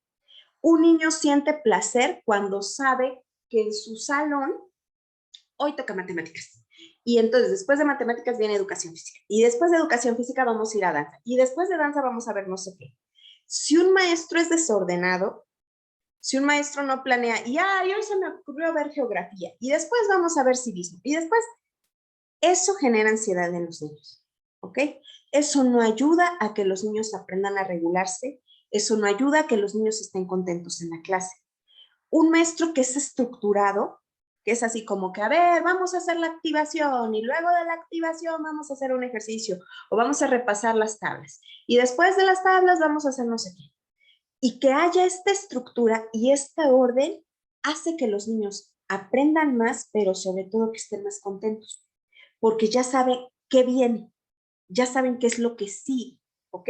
Un niño siente placer cuando sabe que en su salón, hoy toca matemáticas, Y entonces, después de matemáticas viene educación física. Y después de educación física vamos a ir a danza. Y después de danza vamos a ver no sé qué. Si un maestro es desordenado, si un maestro no planea, y hoy se me ocurrió ver geografía, y después vamos a ver civismo, y después, eso genera ansiedad en los niños, ¿ok? Eso no ayuda a que los niños aprendan a regularse, eso no ayuda a que los niños estén contentos en la clase. Un maestro que es estructurado, que es así como que, a ver, vamos a hacer la activación y luego de la activación vamos a hacer un ejercicio o vamos a repasar las tablas y después de las tablas vamos a hacer no sé qué. Y que haya esta estructura y este orden hace que los niños aprendan más, pero sobre todo que estén más contentos, porque ya saben qué viene, ya saben qué es lo que sí, ¿ok?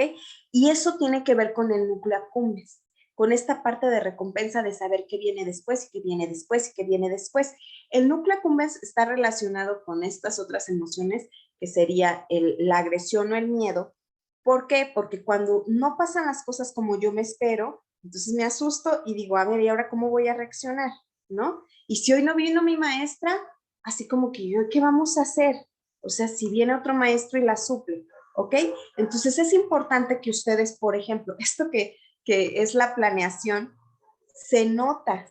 Y eso tiene que ver con el núcleo accumbens, con esta parte de recompensa de saber qué viene después y qué viene después y qué viene después. El núcleo accumbens está relacionado con estas otras emociones, que sería la agresión o el miedo. ¿Por qué? Porque cuando no pasan las cosas como yo me espero, entonces me asusto y digo, a ver, ¿y ahora cómo voy a reaccionar? ¿No? Y si hoy no vino mi maestra, así como que yo, ¿qué vamos a hacer? O sea, si viene otro maestro y la suple, ¿ok? Entonces es importante que ustedes, por ejemplo, esto que es la planeación, se nota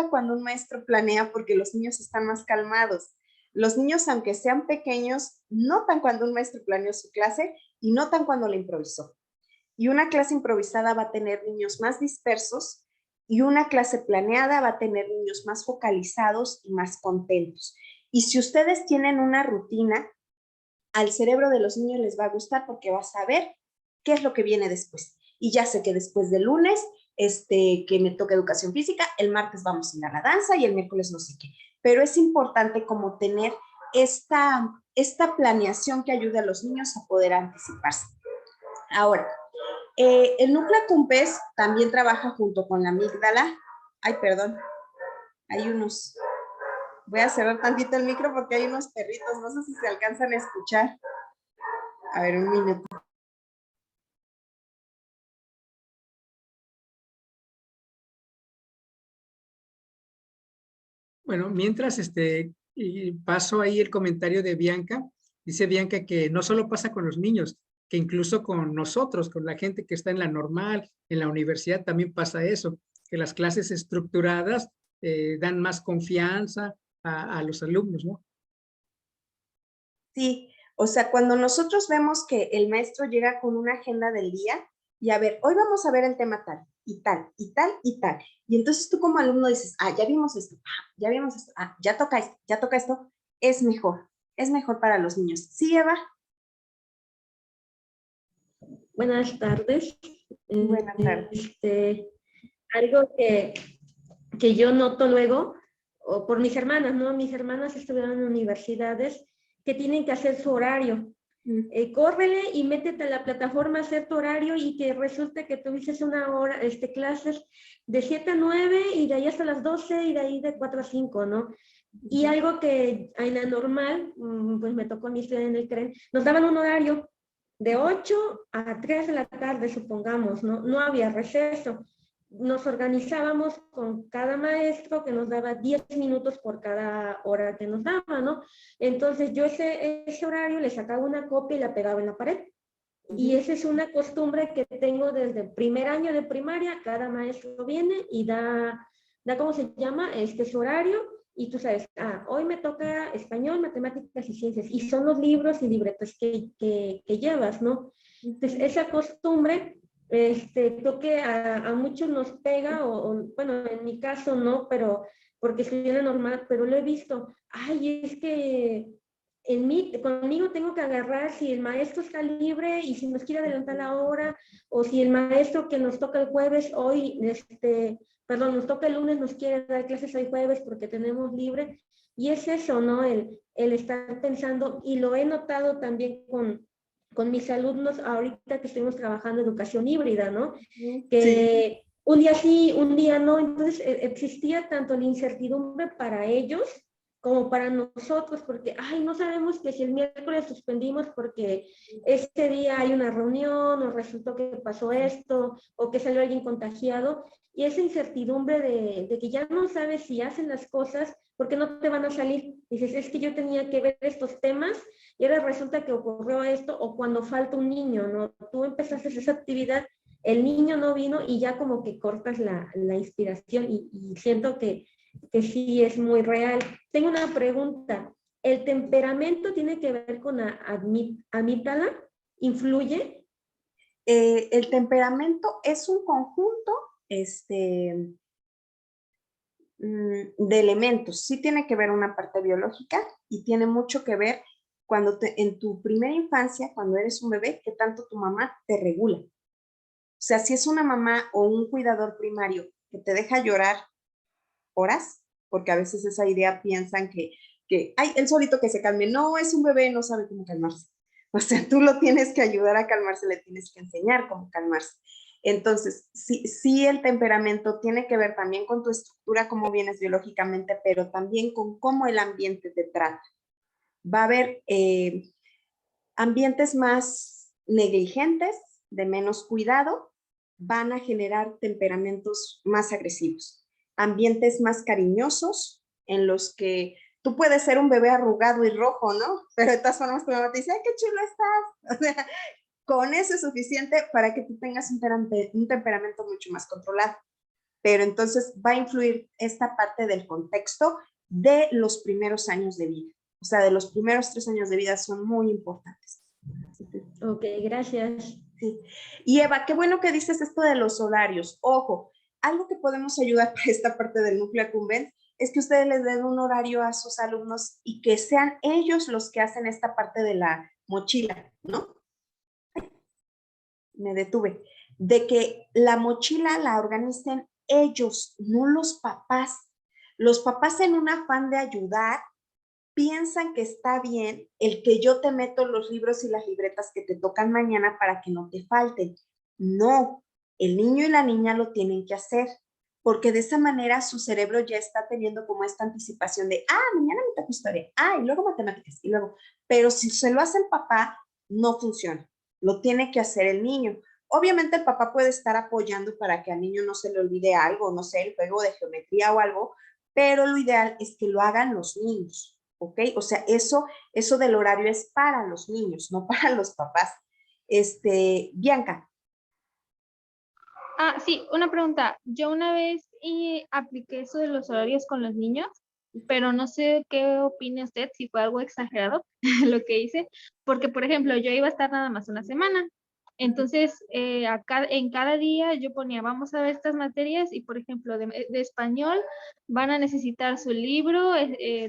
cuando un maestro planea porque los niños están más calmados. Los niños, aunque sean pequeños, notan cuando un maestro planeó su clase y notan cuando la improvisó. Y una clase improvisada va a tener niños más dispersos y una clase planeada va a tener niños más focalizados y más contentos. Y si ustedes tienen una rutina, al cerebro de los niños les va a gustar porque va a saber qué es lo que viene después. Y ya sé que después del lunes, que me toca educación física, el martes vamos a ir a la danza y el miércoles no sé qué. Pero es importante como tener esta planeación que ayude a los niños a poder anticiparse. Ahora, el núcleo accumbens también trabaja junto con la amígdala. Ay, perdón, hay unos... Voy a cerrar tantito el micro porque hay unos perritos, no sé si se alcanzan a escuchar. A ver, un minuto. Bueno, mientras y paso ahí el comentario de Bianca. Dice Bianca que no solo pasa con los niños, que incluso con nosotros, con la gente que está en la normal, en la universidad, también pasa eso, que las clases estructuradas dan más confianza a los alumnos, ¿no? Sí, o sea, cuando nosotros vemos que el maestro llega con una agenda del día y a ver, hoy vamos a ver el tema tal y tal y tal y tal. Y entonces tú como alumno dices, ya vimos esto, ya vimos esto, ya toca esto, es mejor para los niños. ¿Sí, Eva? Buenas tardes. Buenas tardes. Algo que yo noto luego, o por mis hermanas, ¿no? Mis hermanas estudian en universidades que tienen que hacer su horario. Córrele y métete a la plataforma a hacer tu horario y que resulte que tuviste una hora, clases de 7 a 9 y de ahí hasta las 12 y de ahí de 4 a 5, ¿no? Y algo que en la normal, pues me tocó a mí estudiar en el CREN, nos daban un horario de 8 a 3 de la tarde, supongamos, ¿no? No había receso. Nos organizábamos con cada maestro que nos daba 10 minutos por cada hora que nos daba, ¿no? Entonces yo ese horario le sacaba una copia y la pegaba en la pared. Y esa es una costumbre que tengo desde el primer año de primaria. Cada maestro viene y da ¿cómo se llama? Su horario. Y tú sabes, hoy me toca español, matemáticas y ciencias. Y son los libros y libretos que llevas, ¿no? Entonces, esa costumbre, creo que a muchos nos pega, bueno, en mi caso no, pero porque soy una normal, pero lo he visto. Ay, es que conmigo tengo que agarrar si el maestro está libre y si nos quiere adelantar la hora, o si el maestro que nos toca el jueves hoy, nos toca el lunes, nos quiere dar clases hoy jueves porque tenemos libre. Y es eso, ¿no? El estar pensando, y lo he notado también con mis alumnos ahorita que estuvimos trabajando educación híbrida, ¿no? Que un día sí, un día no. Entonces existía tanto la incertidumbre para ellos como para nosotros, porque, ay, no sabemos que si el miércoles suspendimos porque este día hay una reunión o resultó que pasó esto o que salió alguien contagiado, y esa incertidumbre de que ya no sabes si hacen las cosas porque no te van a salir. Dices, es que yo tenía que ver estos temas y ahora resulta que ocurrió esto, o cuando falta un niño, ¿no? Tú empezaste esa actividad, el niño no vino y ya como que cortas la inspiración y siento que sí es muy real. Tengo una pregunta. ¿El temperamento tiene que ver con la amígdala? ¿Influye? El temperamento es un conjunto de elementos. Sí tiene que ver una parte biológica y tiene mucho que ver cuando en tu primera infancia, cuando eres un bebé, que tanto tu mamá te regula. O sea, si es una mamá o un cuidador primario que te deja llorar horas, porque a veces esa idea piensan ay, él solito que se calme. No, es un bebé, no sabe cómo calmarse. O sea, tú lo tienes que ayudar a calmarse, le tienes que enseñar cómo calmarse. Entonces, sí el temperamento tiene que ver también con tu estructura, cómo vienes biológicamente, pero también con cómo el ambiente te trata. Va a haber ambientes más negligentes, de menos cuidado, van a generar temperamentos más agresivos. Ambientes más cariñosos, en los que tú puedes ser un bebé arrugado y rojo, ¿no? Pero de todas formas tu mamá te dice, ¡ay, qué chulo estás! O sea, con eso es suficiente para que tú tengas un temperamento mucho más controlado. Pero entonces va a influir esta parte del contexto de los primeros años de vida. O sea, de los primeros 3 años de vida son muy importantes. Ok, gracias. Sí. Y Eva, qué bueno que dices esto de los horarios. Ojo, algo que podemos ayudar para esta parte del núcleo accumbens es que ustedes les den un horario a sus alumnos y que sean ellos los que hacen esta parte de la mochila, ¿no? Me detuve. De que la mochila la organicen ellos, no los papás. Los papás, en un afán de ayudar, piensan que está bien el que yo te meto los libros y las libretas que te tocan mañana para que no te falten. No, el niño y la niña lo tienen que hacer, porque de esa manera su cerebro ya está teniendo como esta anticipación de, mañana me toca historia, y luego matemáticas, y luego, pero si se lo hace el papá, no funciona, lo tiene que hacer el niño. Obviamente el papá puede estar apoyando para que al niño no se le olvide algo, no sé, el juego de geometría o algo, pero lo ideal es que lo hagan los niños. ¿Ok? O sea, eso del horario es para los niños, no para los papás. Bianca. Sí, una pregunta. Yo una vez apliqué eso de los horarios con los niños, pero no sé qué opina usted, si fue algo exagerado lo que hice, porque por ejemplo, yo iba a estar nada más una semana. Entonces, en cada día yo ponía, vamos a ver estas materias y, por ejemplo, de español van a necesitar su libro,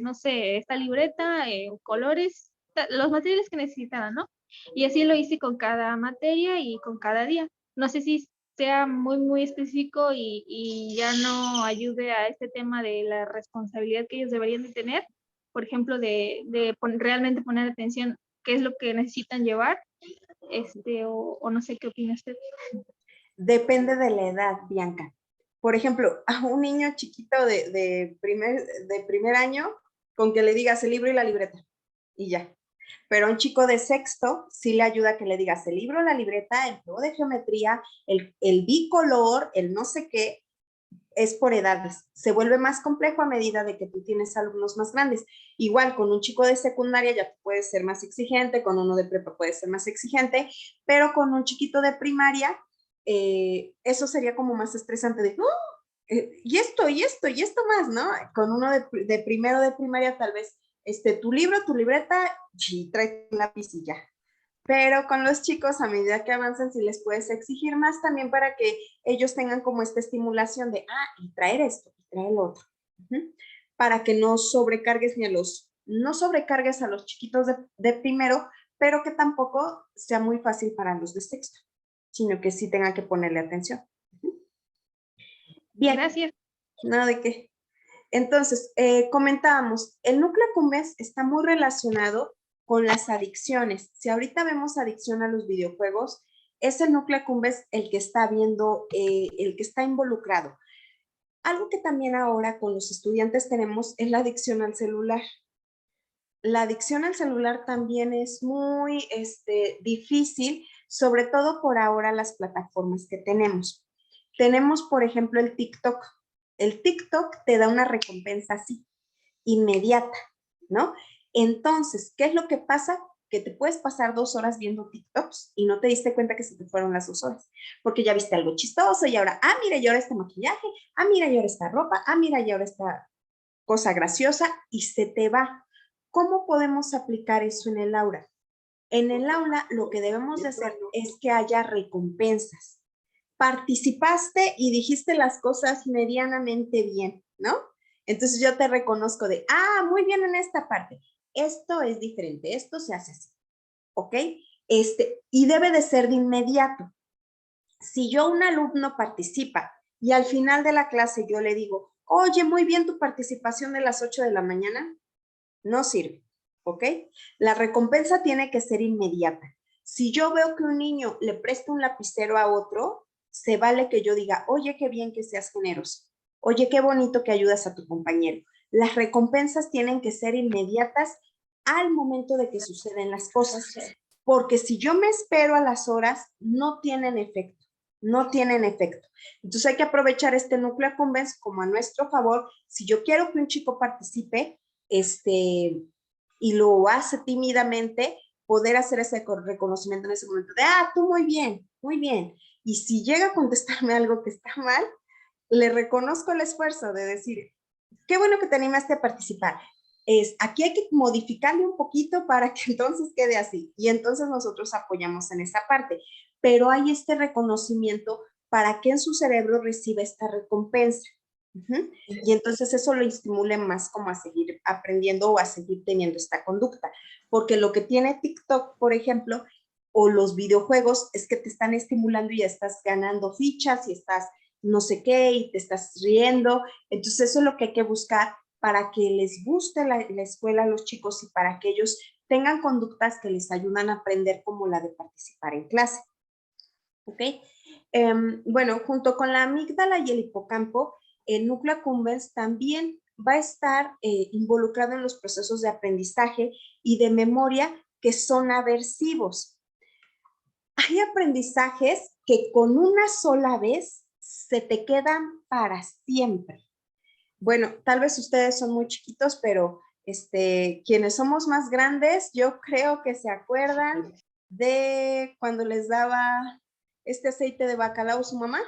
no sé, esta libreta, colores, los materiales que necesitaban, ¿no? Y así lo hice con cada materia y con cada día. No sé si sea muy, muy específico y ya no ayude a este tema de la responsabilidad que ellos deberían de tener, por ejemplo, realmente poner atención qué es lo que necesitan llevar, o no sé qué opina usted. Depende de la edad, Bianca. Por ejemplo, a un niño chiquito de primer año, con que le digas el libro y la libreta, y ya. Pero a un chico de sexto sí le ayuda que le digas el libro, la libreta, el juego de geometría, el bicolor, el no sé qué. Es por edades. Se vuelve más complejo a medida de que tú tienes alumnos más grandes. Igual con un chico de secundaria ya puedes ser más exigente, con uno de prepa puedes ser más exigente, pero con un chiquito de primaria, eso sería como más estresante de, y esto más, ¿no? Con uno de primero de primaria tal vez, tu libro, tu libreta, y trae un lápiz y ya. Pero con los chicos, a medida que avanzan, sí les puedes exigir más también para que ellos tengan como esta estimulación de, y traer esto, y traer lo otro. Para que no sobrecargues no sobrecargues a los chiquitos de primero, pero que tampoco sea muy fácil para los de sexto, sino que sí tengan que ponerle atención. Bien. Gracias. Nada de qué. Entonces, comentábamos, el núcleo accumbens está muy relacionado con las adicciones. Si ahorita vemos adicción a los videojuegos, es el núcleo accumbens el que está viendo, el que está involucrado. Algo que también ahora con los estudiantes tenemos es la adicción al celular. La adicción al celular también es muy difícil, sobre todo por ahora las plataformas que tenemos. Tenemos, por ejemplo, el TikTok. El TikTok te da una recompensa así, inmediata, ¿no? Entonces, ¿qué es lo que pasa? Que te puedes pasar 2 horas viendo TikToks y no te diste cuenta que se te fueron las 2 horas, porque ya viste algo chistoso y ahora, mira, y ahora este maquillaje, mira, y ahora esta ropa, mira, y ahora esta cosa graciosa y se te va. ¿Cómo podemos aplicar eso en el aula? En el aula lo que debemos de hacer es que haya recompensas. Participaste y dijiste las cosas medianamente bien, ¿no? Entonces yo te reconozco de, muy bien en esta parte. Esto es diferente, esto se hace así, ¿ok? Y debe de ser de inmediato. Si yo, un alumno, participa y al final de la clase yo le digo, oye, muy bien tu participación de las 8 de la mañana, no sirve, ¿ok? La recompensa tiene que ser inmediata. Si yo veo que un niño le presta un lapicero a otro, se vale que yo diga, oye, qué bien que seas generoso. Oye, qué bonito que ayudas a tu compañero. Las recompensas tienen que ser inmediatas al momento de que suceden las cosas. Porque si yo me espero a las horas, no tienen efecto. No tienen efecto. Entonces hay que aprovechar este núcleo accumbens como a nuestro favor. Si yo quiero que un chico participe, y lo hace tímidamente, poder hacer ese reconocimiento en ese momento de, tú muy bien, muy bien. Y si llega a contestarme algo que está mal, le reconozco el esfuerzo de decir, qué bueno que te animaste a participar. Aquí hay que modificarle un poquito para que entonces quede así. Y entonces nosotros apoyamos en esa parte. Pero hay este reconocimiento para que en su cerebro reciba esta recompensa. Y entonces eso lo estimule más como a seguir aprendiendo o a seguir teniendo esta conducta. Porque lo que tiene TikTok, por ejemplo, o los videojuegos, es que te están estimulando y ya estás ganando fichas y estás no sé qué y te estás riendo. Entonces eso es lo que hay que buscar para que les guste la escuela a los chicos y para que ellos tengan conductas que les ayudan a aprender, como la de participar en clase. ¿Ok? Bueno, junto con la amígdala y el hipocampo, el núcleo accumbens también va a estar involucrado en los procesos de aprendizaje y de memoria que son aversivos. Hay aprendizajes que con una sola vez se te quedan para siempre. Bueno, tal vez ustedes son muy chiquitos, pero quienes somos más grandes, yo creo que se acuerdan de cuando les daba este aceite de bacalao su mamá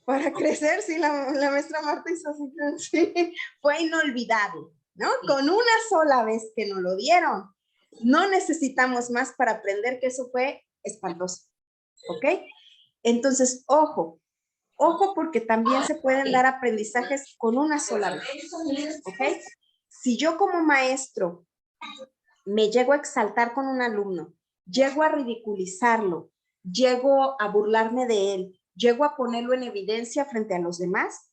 para crecer. Sí, la maestra Marta hizo así, sí, fue inolvidable, ¿no? Con una sola vez que nos lo dieron, no necesitamos más para aprender, que eso fue espantoso, ¿ok? Entonces, ojo porque también se pueden dar aprendizajes con una sola vez, ¿ok? Si yo como maestro me llego a exaltar con un alumno, llego a ridiculizarlo, llego a burlarme de él, llego a ponerlo en evidencia frente a los demás,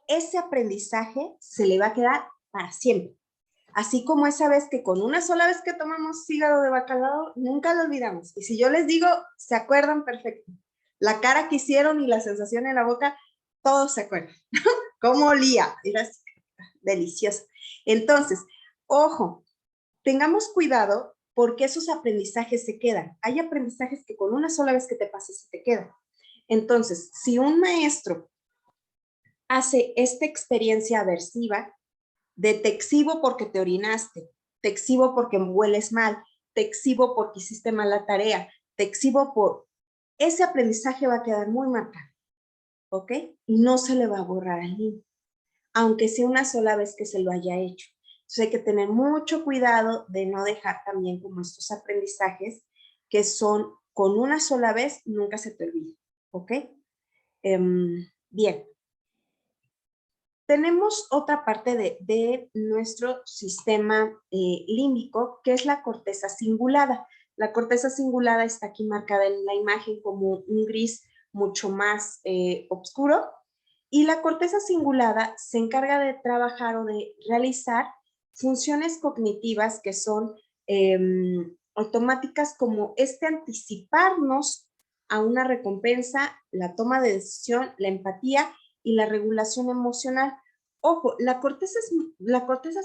ese aprendizaje se le va a quedar para siempre. Así como esa vez que con una sola vez que tomamos hígado de bacalao, nunca lo olvidamos. Y si yo les digo, se acuerdan perfecto. La cara que hicieron y la sensación en la boca, todos se acuerdan. ¿Cómo olía? Era delicioso. Entonces, ojo, tengamos cuidado porque esos aprendizajes se quedan. Hay aprendizajes que con una sola vez que te pases se te quedan. Entonces, si un maestro hace esta experiencia aversiva, de te exhibo porque te orinaste, te exhibo porque hueles mal, te exhibo porque hiciste mal la tarea, te exhibo por... Ese aprendizaje va a quedar muy marcado, ¿ok? Y no se le va a borrar al niño, aunque sea una sola vez que se lo haya hecho. Entonces hay que tener mucho cuidado de no dejar también como estos aprendizajes que son con una sola vez, nunca se te olvida, ¿ok? Bien. Tenemos otra parte de nuestro sistema límbico, que es la corteza cingulada. La corteza cingulada está aquí marcada en la imagen como un gris mucho más oscuro. Y la corteza cingulada se encarga de trabajar o de realizar funciones cognitivas que son automáticas, como anticiparnos a una recompensa, la toma de decisión, la empatía y la regulación emocional. Ojo, la corteza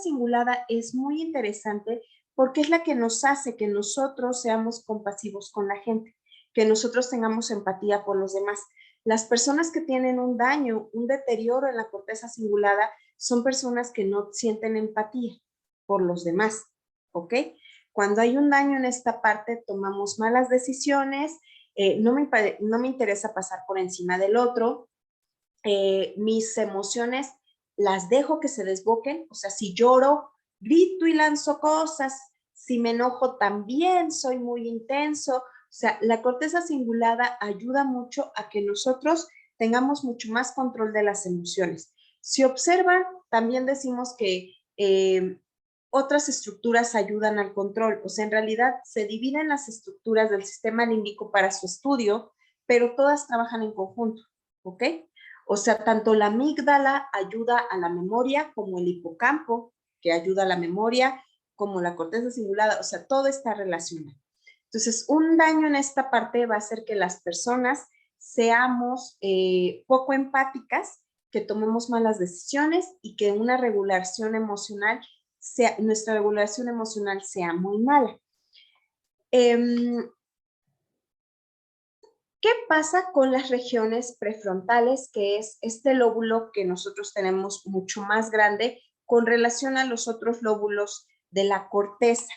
cingulada es muy interesante porque es la que nos hace que nosotros seamos compasivos con la gente, que nosotros tengamos empatía por los demás. Las personas que tienen un daño, un deterioro en la corteza cingulada, son personas que no sienten empatía por los demás, ¿ok? Cuando hay un daño en esta parte, tomamos malas decisiones, no me interesa pasar por encima del otro, mis emociones las dejo que se desboquen, o sea, si lloro, grito y lanzo cosas, si me enojo también, soy muy intenso, o sea, la corteza cingulada ayuda mucho a que nosotros tengamos mucho más control de las emociones. Si observan, también decimos que otras estructuras ayudan al control, o sea, en realidad se dividen las estructuras del sistema límbico para su estudio, pero todas trabajan en conjunto, ¿ok? O sea, tanto la amígdala ayuda a la memoria como el hipocampo, que ayuda a la memoria, como la corteza cingulada, o sea, todo está relacionado. Entonces, un daño en esta parte va a hacer que las personas seamos poco empáticas, que tomemos malas decisiones y que una regulación emocional nuestra regulación emocional sea muy mala. ¿Qué pasa con las regiones prefrontales, que es este lóbulo que nosotros tenemos mucho más grande con relación a los otros lóbulos de la corteza?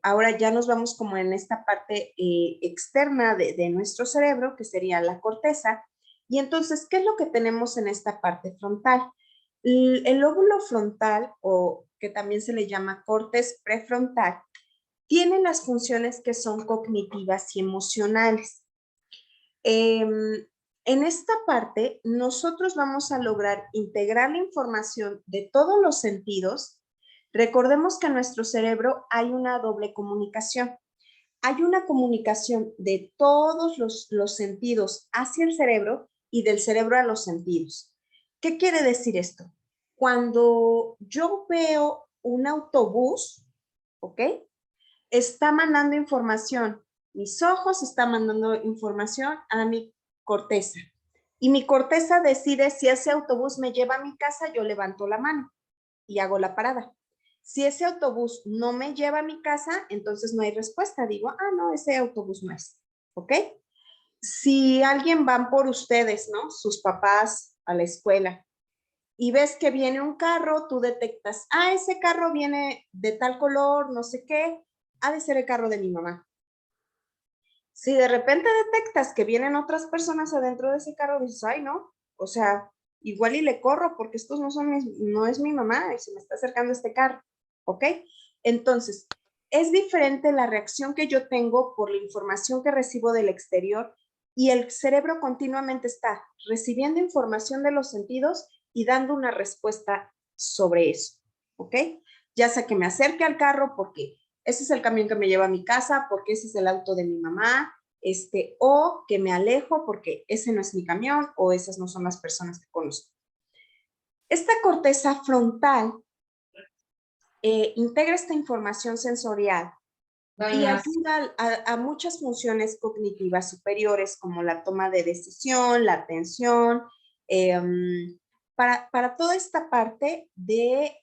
Ahora ya nos vamos como en esta parte externa de nuestro cerebro, que sería la corteza. Y entonces, ¿qué es lo que tenemos en esta parte frontal? El lóbulo frontal, o que también se le llama cortes prefrontal, tiene las funciones que son cognitivas y emocionales. En esta parte, nosotros vamos a lograr integrar la información de todos los sentidos. Recordemos que en nuestro cerebro hay una doble comunicación. Hay una comunicación de todos los sentidos hacia el cerebro y del cerebro a los sentidos. ¿Qué quiere decir esto? Cuando yo veo un autobús, ¿ok? Está mandando información. Mis ojos están mandando información a mi corteza. Y mi corteza decide si ese autobús me lleva a mi casa, yo levanto la mano y hago la parada. Si ese autobús no me lleva a mi casa, entonces no hay respuesta. Digo, no, ese autobús no es. ¿Ok? Si alguien van por ustedes, ¿no? Sus papás a la escuela y ves que viene un carro, tú detectas, ese carro viene de tal color, no sé qué, ha de ser el carro de mi mamá. Si de repente detectas que vienen otras personas adentro de ese carro, dices, no, o sea, igual y le corro porque estos no es mi mamá y se me está acercando este carro, ¿ok? Entonces, es diferente la reacción que yo tengo por la información que recibo del exterior, y el cerebro continuamente está recibiendo información de los sentidos y dando una respuesta sobre eso, ¿ok? Ya sea que me acerque al carro porque ese es el camión que me lleva a mi casa, porque ese es el auto de mi mamá, o que me alejo porque ese no es mi camión o esas no son las personas que conozco. Esta corteza frontal integra esta información sensorial y ayuda a muchas funciones cognitivas superiores, como la toma de decisión, la atención, para toda esta parte de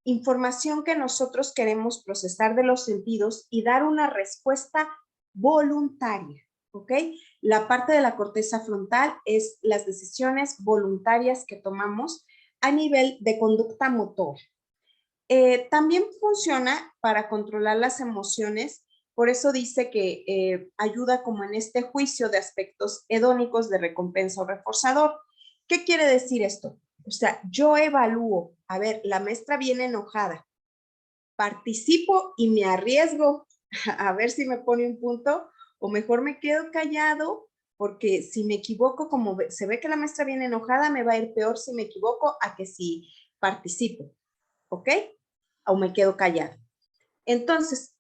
información que nosotros queremos procesar de los sentidos y dar una respuesta voluntaria, ¿ok? La parte de la corteza frontal es las decisiones voluntarias que tomamos a nivel de conducta motora. También funciona para controlar las emociones, por eso dice que ayuda como en este juicio de aspectos hedónicos de recompensa o reforzador. ¿Qué quiere decir esto? O sea, yo evalúo, a ver, la maestra viene enojada, participo y me arriesgo a ver si me pone un punto, o mejor me quedo callado, porque si me equivoco, como se ve que la maestra viene enojada, me va a ir peor si me equivoco a que si participo, ¿ok? O me quedo callado. Entonces,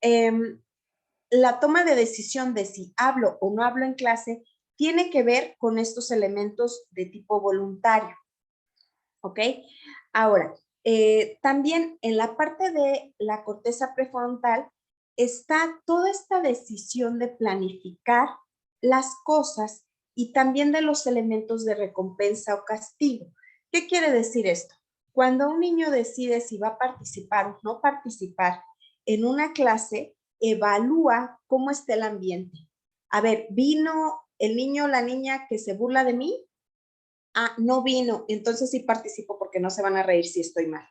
la toma de decisión de si hablo o no hablo en clase tiene que ver con estos elementos de tipo voluntario, ¿ok? Ahora, también en la parte de la corteza prefrontal está toda esta decisión de planificar las cosas y también de los elementos de recompensa o castigo. ¿Qué quiere decir esto? Cuando un niño decide si va a participar o no participar en una clase, evalúa cómo está el ambiente. A ver, ¿vino el niño o la niña que se burla de mí? Ah, no vino, entonces sí participo porque no se van a reír si estoy mal.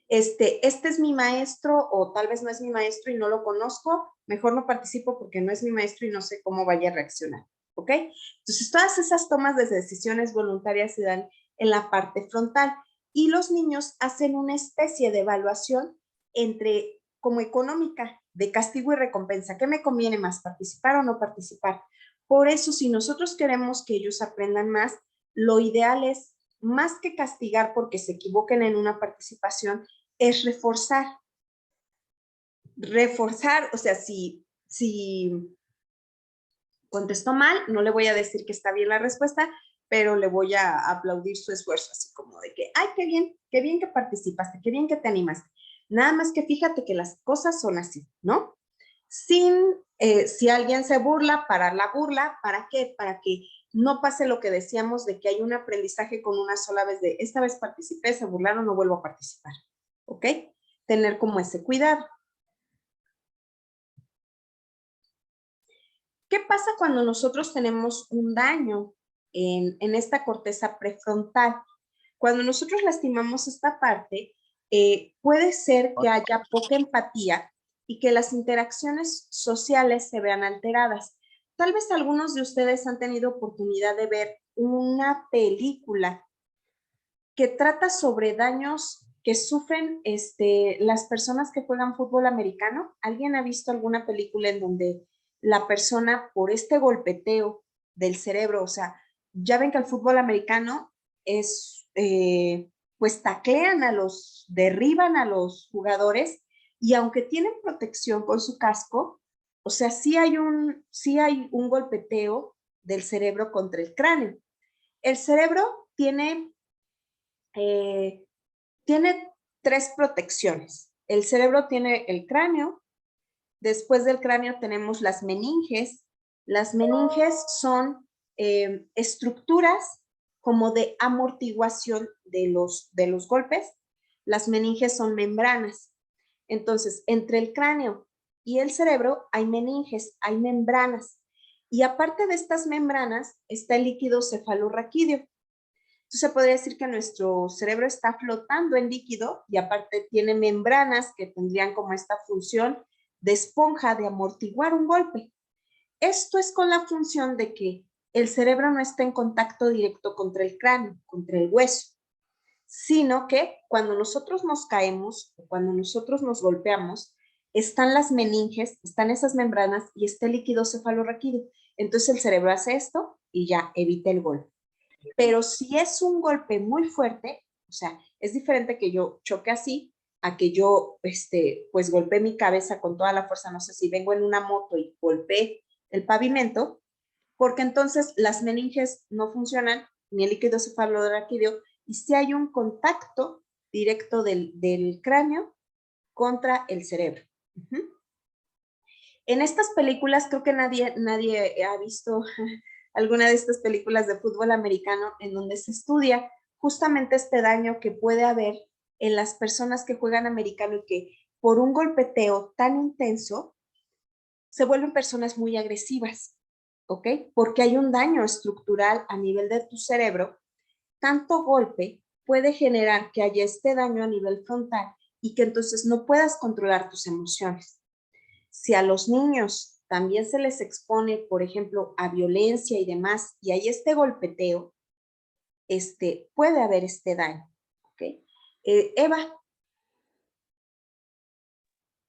Este es mi maestro o tal vez no es mi maestro y no lo conozco, mejor no participo porque no es mi maestro y no sé cómo vaya a reaccionar, ¿ok? Entonces, todas esas tomas de decisiones voluntarias se dan en la parte frontal y los niños hacen una especie de evaluación entre, como económica, de castigo y recompensa. ¿Qué me conviene más, participar o no participar? Por eso, si nosotros queremos que ellos aprendan más, lo ideal es, más que castigar porque se equivoquen en una participación, es reforzar. Reforzar, o sea, si contestó mal, no le voy a decir que está bien la respuesta, pero le voy a aplaudir su esfuerzo, así como de que, ay, qué bien que participaste, qué bien que te animaste. Nada más que fíjate que las cosas son así, ¿no? Sin, si alguien se burla, parar la burla, ¿para qué? Para que no pase lo que decíamos de que hay un aprendizaje con una sola vez de, esta vez participé, se burlaron, no vuelvo a participar, ¿ok? Tener como ese cuidado. ¿Qué pasa cuando nosotros tenemos un daño en esta corteza prefrontal? Cuando nosotros lastimamos esta parte, puede ser que haya poca empatía y que las interacciones sociales se vean alteradas. Tal vez algunos de ustedes han tenido oportunidad de ver una película que trata sobre daños que sufren las personas que juegan fútbol americano. ¿Alguien ha visto alguna película en donde la persona, por este golpeteo del cerebro, o sea, ya ven que el fútbol americano es, pues taclean derriban a los jugadores y aunque tienen protección con su casco, o sea, sí hay un golpeteo del cerebro contra el cráneo. El cerebro tiene 3 protecciones. El cerebro tiene el cráneo, después del cráneo tenemos las meninges. Las meninges son estructuras como de amortiguación de los golpes. Las meninges son membranas. Entonces, entre el cráneo y el cerebro hay meninges, hay membranas. Y aparte de estas membranas está el líquido cefalorraquídeo. Entonces se podría decir que nuestro cerebro está flotando en líquido y aparte tiene membranas que tendrían como esta función de esponja de amortiguar un golpe. Esto es con la función de que el cerebro no está en contacto directo contra el cráneo, contra el hueso, sino que cuando nosotros nos caemos o cuando nosotros nos golpeamos, están las meninges, están esas membranas y está el líquido cefalorraquídeo. Entonces el cerebro hace esto y ya evita el golpe. Pero si es un golpe muy fuerte, o sea, es diferente que yo choque así a que yo, pues golpeé mi cabeza con toda la fuerza, no sé si vengo en una moto y golpeé el pavimento, porque entonces las meninges no funcionan, ni el líquido cefalorraquídeo, y si hay un contacto directo del cráneo contra el cerebro. En estas películas, creo que nadie ha visto alguna de estas películas de fútbol americano en donde se estudia justamente este daño que puede haber en las personas que juegan americano y que por un golpeteo tan intenso se vuelven personas muy agresivas, ¿ok? Porque hay un daño estructural a nivel de tu cerebro. Tanto golpe puede generar que haya este daño a nivel frontal y que entonces no puedas controlar tus emociones. Si a los niños también se les expone, por ejemplo, a violencia y demás, y hay este golpeteo, puede haber este daño. ¿Okay? Eva.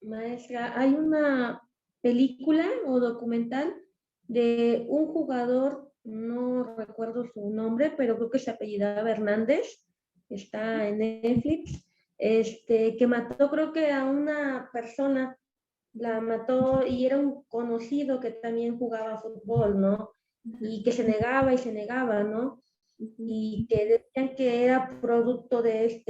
Maestra, hay una película o documental de un jugador, no recuerdo su nombre, pero creo que se apellidaba Hernández, está en Netflix, que mató creo que a una persona, la mató y era un conocido que también jugaba fútbol, ¿no? Y que se negaba y se negaba, ¿no? Y que decían que era producto de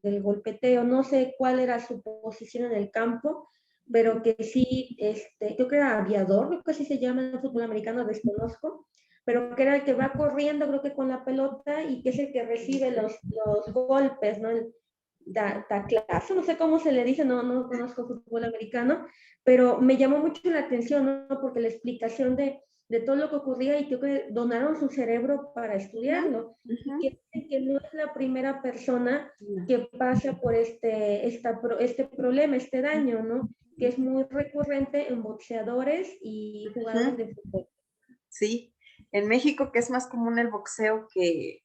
del golpeteo. No sé cuál era su posición en el campo, pero que sí, creo que era aviador, creo que así se llama en el fútbol americano, desconozco, pero que era el que va corriendo, creo que con la pelota, y que es el que recibe los golpes, ¿no? Taclazo, no sé cómo se le dice, no conozco fútbol americano, pero me llamó mucho la atención, ¿no? Porque la explicación de todo lo que ocurría, y creo que donaron su cerebro para estudiarlo, y que no es la primera persona que pasa por este problema, este daño, ¿no? Que es muy recurrente en boxeadores y jugadores de fútbol. Sí, en México, que es más común el boxeo que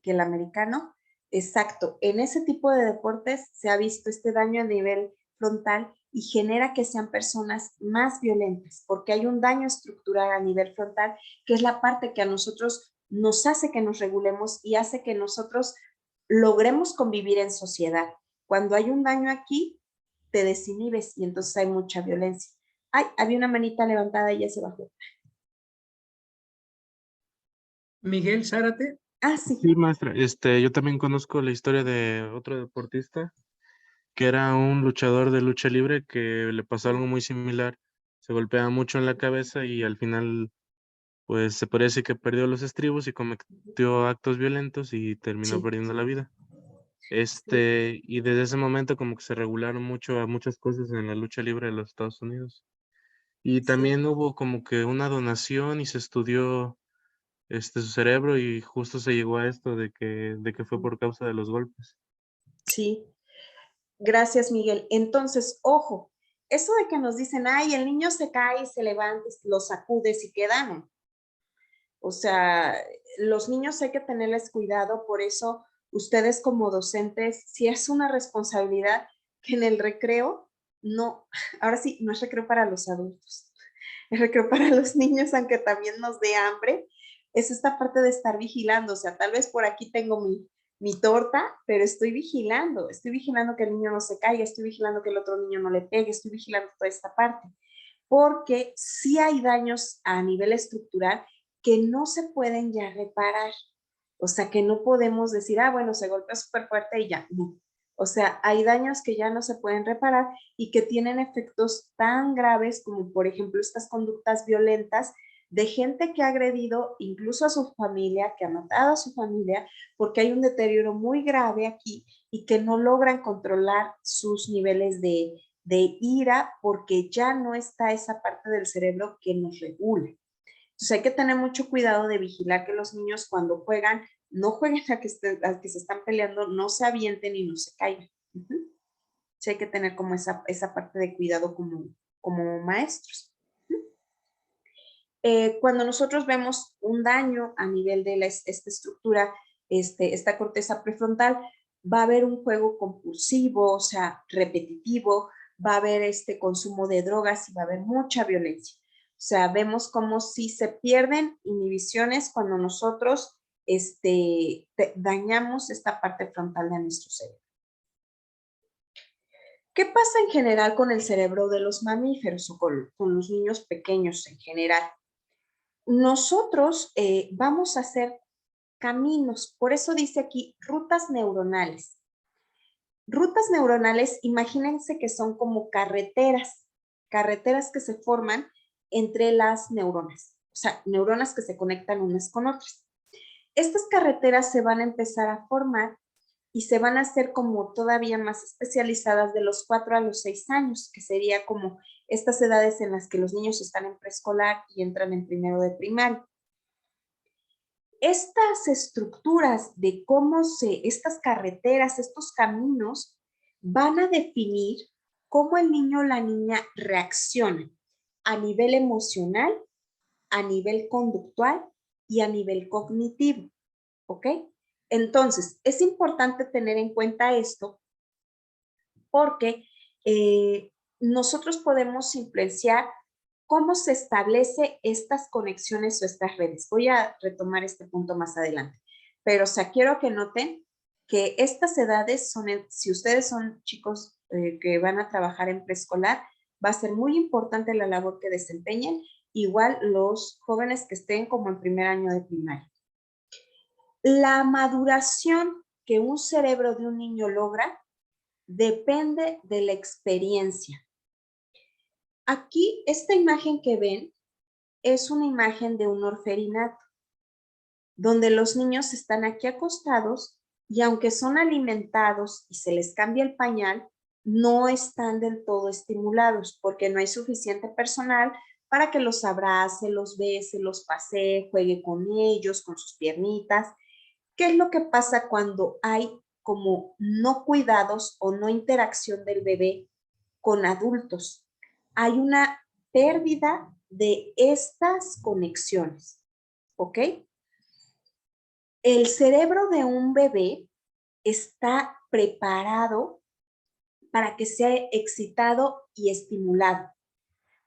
el americano, exacto, en ese tipo de deportes se ha visto este daño a nivel frontal y genera que sean personas más violentas, porque hay un daño estructural a nivel frontal, que es la parte que a nosotros nos hace que nos regulemos y hace que nosotros logremos convivir en sociedad. Cuando hay un daño aquí, te desinhibes y entonces hay mucha violencia. Ay, había una manita levantada y ya se bajó. Miguel Zárate. Ah, sí. Sí, maestra. Yo también conozco la historia de otro deportista que era un luchador de lucha libre que le pasó algo muy similar. Se golpeaba mucho en la cabeza y al final, pues se parece que perdió los estribos y cometió actos violentos y terminó Sí. perdiendo la vida. Sí. Y desde ese momento como que se regularon mucho a muchas cosas en la lucha libre de los Estados Unidos. Y Sí. también hubo como que una donación y se estudió su cerebro y justo se llegó a esto de que fue por causa de los golpes. Sí. Gracias, Miguel. Entonces, ojo, eso de que nos dicen, ay, el niño se cae y se levanta, lo sacudes y queda, ¿no? O sea, los niños hay que tenerles cuidado, por eso ustedes como docentes, si es una responsabilidad que en el recreo, no, ahora sí, no es recreo para los adultos, es recreo para los niños, aunque también nos dé hambre, es esta parte de estar vigilando, o sea, tal vez por aquí tengo mi torta, pero estoy vigilando que el niño no se caiga, estoy vigilando que el otro niño no le pegue, estoy vigilando toda esta parte, porque sí hay daños a nivel estructural que no se pueden ya reparar. O sea, que no podemos decir, ah, bueno, se golpea súper fuerte y ya. No. O sea, hay daños que ya no se pueden reparar y que tienen efectos tan graves como, por ejemplo, estas conductas violentas de gente que ha agredido incluso a su familia, que ha matado a su familia, porque hay un deterioro muy grave aquí y que no logran controlar sus niveles de ira porque ya no está esa parte del cerebro que nos regula. Entonces hay que tener mucho cuidado de vigilar que los niños cuando juegan, no jueguen a que se están peleando, no se avienten y no se caigan. Sí hay que tener como esa parte de cuidado como maestros. Cuando nosotros vemos un daño a nivel de esta estructura, esta corteza prefrontal, va a haber un juego compulsivo, o sea, repetitivo, va a haber consumo de drogas y va a haber mucha violencia. O sea, vemos como si se pierden inhibiciones cuando nosotros dañamos esta parte frontal de nuestro cerebro. ¿Qué pasa en general con el cerebro de los mamíferos o con los niños pequeños en general? Nosotros vamos a hacer caminos, por eso dice aquí rutas neuronales. Rutas neuronales, imagínense que son como carreteras que se forman entre las neuronas, o sea, neuronas que se conectan unas con otras. Estas carreteras se van a empezar a formar y se van a hacer como todavía más especializadas de los 4 a los 6 años, que sería como estas edades en las que los niños están en preescolar y entran en primero de primaria. Estas estructuras de estas carreteras, estos caminos, van a definir cómo el niño o la niña reacciona a nivel emocional, a nivel conductual y a nivel cognitivo, ¿ok? Entonces, es importante tener en cuenta esto porque nosotros podemos influenciar cómo se establece estas conexiones o estas redes. Voy a retomar este punto más adelante. Pero, o sea, quiero que noten que estas edades son, si ustedes son chicos que van a trabajar en preescolar, va a ser muy importante la labor que desempeñen, igual los jóvenes que estén como en primer año de primaria. La maduración que un cerebro de un niño logra depende de la experiencia. Aquí, esta imagen que ven es una imagen de un orferinato, donde los niños están aquí acostados y aunque son alimentados y se les cambia el pañal, no están del todo estimulados porque no hay suficiente personal para que los abrace, los bese, los pasee, juegue con ellos, con sus piernitas. ¿Qué es lo que pasa cuando hay como no cuidados o no interacción del bebé con adultos? Hay una pérdida de estas conexiones, ¿ok? El cerebro de un bebé está preparado para que sea excitado y estimulado,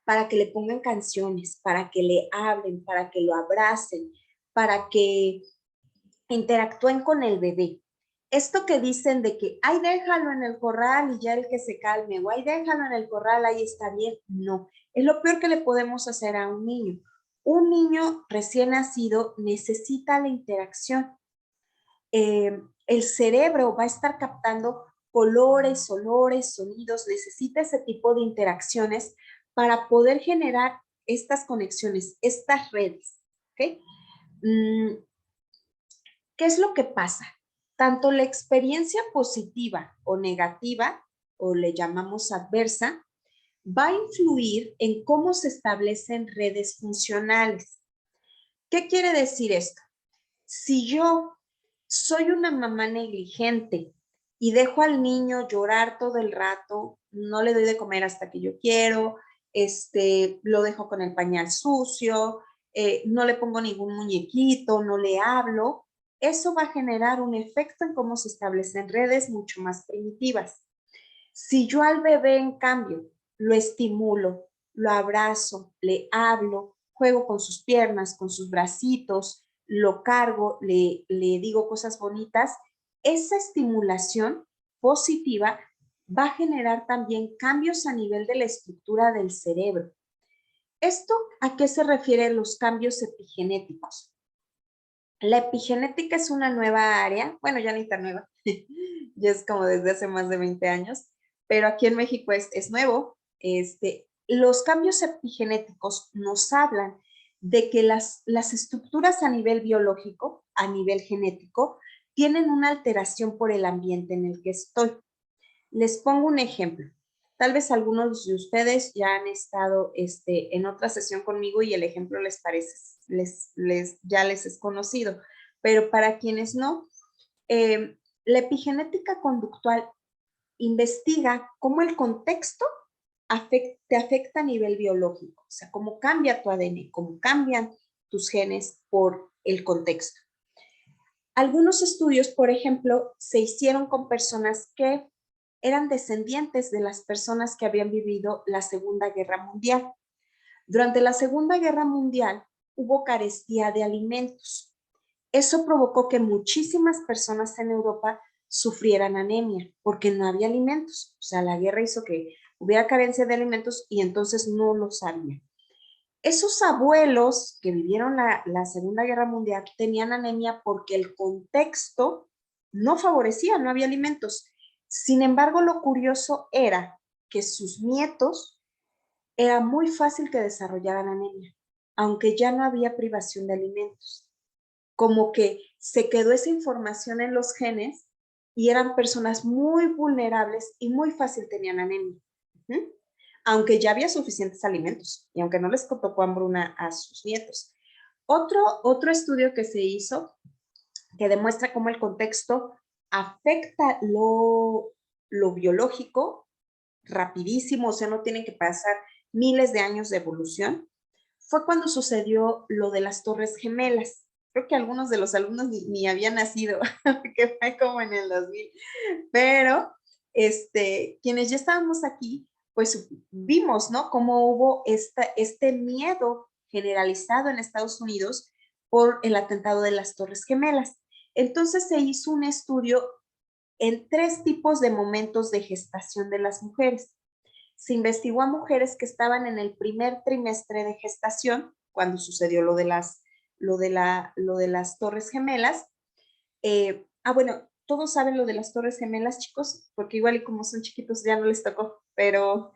para que le pongan canciones, para que le hablen, para que lo abracen, para que interactúen con el bebé. Esto que dicen de que, ay, déjalo en el corral y ya el que se calme, o ay, déjalo en el corral, ahí está bien, no. Es lo peor que le podemos hacer a un niño. Un niño recién nacido necesita la interacción. El cerebro va a estar captando colores, olores, sonidos, necesita ese tipo de interacciones para poder generar estas conexiones, estas redes. ¿Okay? ¿Qué es lo que pasa? Tanto la experiencia positiva o negativa, o le llamamos adversa, va a influir en cómo se establecen redes funcionales. ¿Qué quiere decir esto? Si yo soy una mamá negligente y dejo al niño llorar todo el rato, no le doy de comer hasta que yo quiero, lo dejo con el pañal sucio, no le pongo ningún muñequito, no le hablo, eso va a generar un efecto en cómo se establecen redes mucho más primitivas. Si yo al bebé, en cambio, lo estimulo, lo abrazo, le hablo, juego con sus piernas, con sus bracitos, lo cargo, le digo cosas bonitas, esa estimulación positiva va a generar también cambios a nivel de la estructura del cerebro. ¿Esto a qué se refiere los cambios epigenéticos? La epigenética es una nueva área, bueno, ya ni tan nueva, ya es como desde hace más de 20 años, pero aquí en México es nuevo. Los cambios epigenéticos nos hablan de que las estructuras a nivel biológico, a nivel genético, tienen una alteración por el ambiente en el que estoy. Les pongo un ejemplo. Tal vez algunos de ustedes ya han estado en otra sesión conmigo y el ejemplo les parece, ya les es conocido, pero para quienes no, la epigenética conductual investiga cómo el contexto te afecta a nivel biológico, o sea, cómo cambia tu ADN, cómo cambian tus genes por el contexto. Algunos estudios, por ejemplo, se hicieron con personas que eran descendientes de las personas que habían vivido la Segunda Guerra Mundial. Durante la Segunda Guerra Mundial hubo carestía de alimentos. Eso provocó que muchísimas personas en Europa sufrieran anemia porque no había alimentos. O sea, la guerra hizo que hubiera carencia de alimentos y entonces no los había. Esos abuelos que vivieron la Segunda Guerra Mundial tenían anemia porque el contexto no favorecía, no había alimentos. Sin embargo, lo curioso era que sus nietos era muy fácil que desarrollaran anemia, aunque ya no había privación de alimentos. Como que se quedó esa información en los genes y eran personas muy vulnerables y muy fácil tenían anemia. Aunque ya había suficientes alimentos y aunque no les tocó hambruna a sus nietos. Otro estudio que se hizo que demuestra cómo el contexto afecta lo biológico rapidísimo, o sea, no tienen que pasar miles de años de evolución, fue cuando sucedió lo de las Torres Gemelas. Creo que algunos de los alumnos ni habían nacido, que fue como en el 2000, pero quienes ya estábamos aquí, pues vimos, ¿no? Cómo hubo este miedo generalizado en Estados Unidos por el atentado de las Torres Gemelas. Entonces se hizo un estudio en 3 tipos de momentos de gestación de las mujeres. Se investigó a mujeres que estaban en el primer trimestre de gestación, cuando sucedió lo de las Torres Gemelas. Bueno, todos saben lo de las Torres Gemelas, chicos, porque igual y como son chiquitos ya no les tocó, pero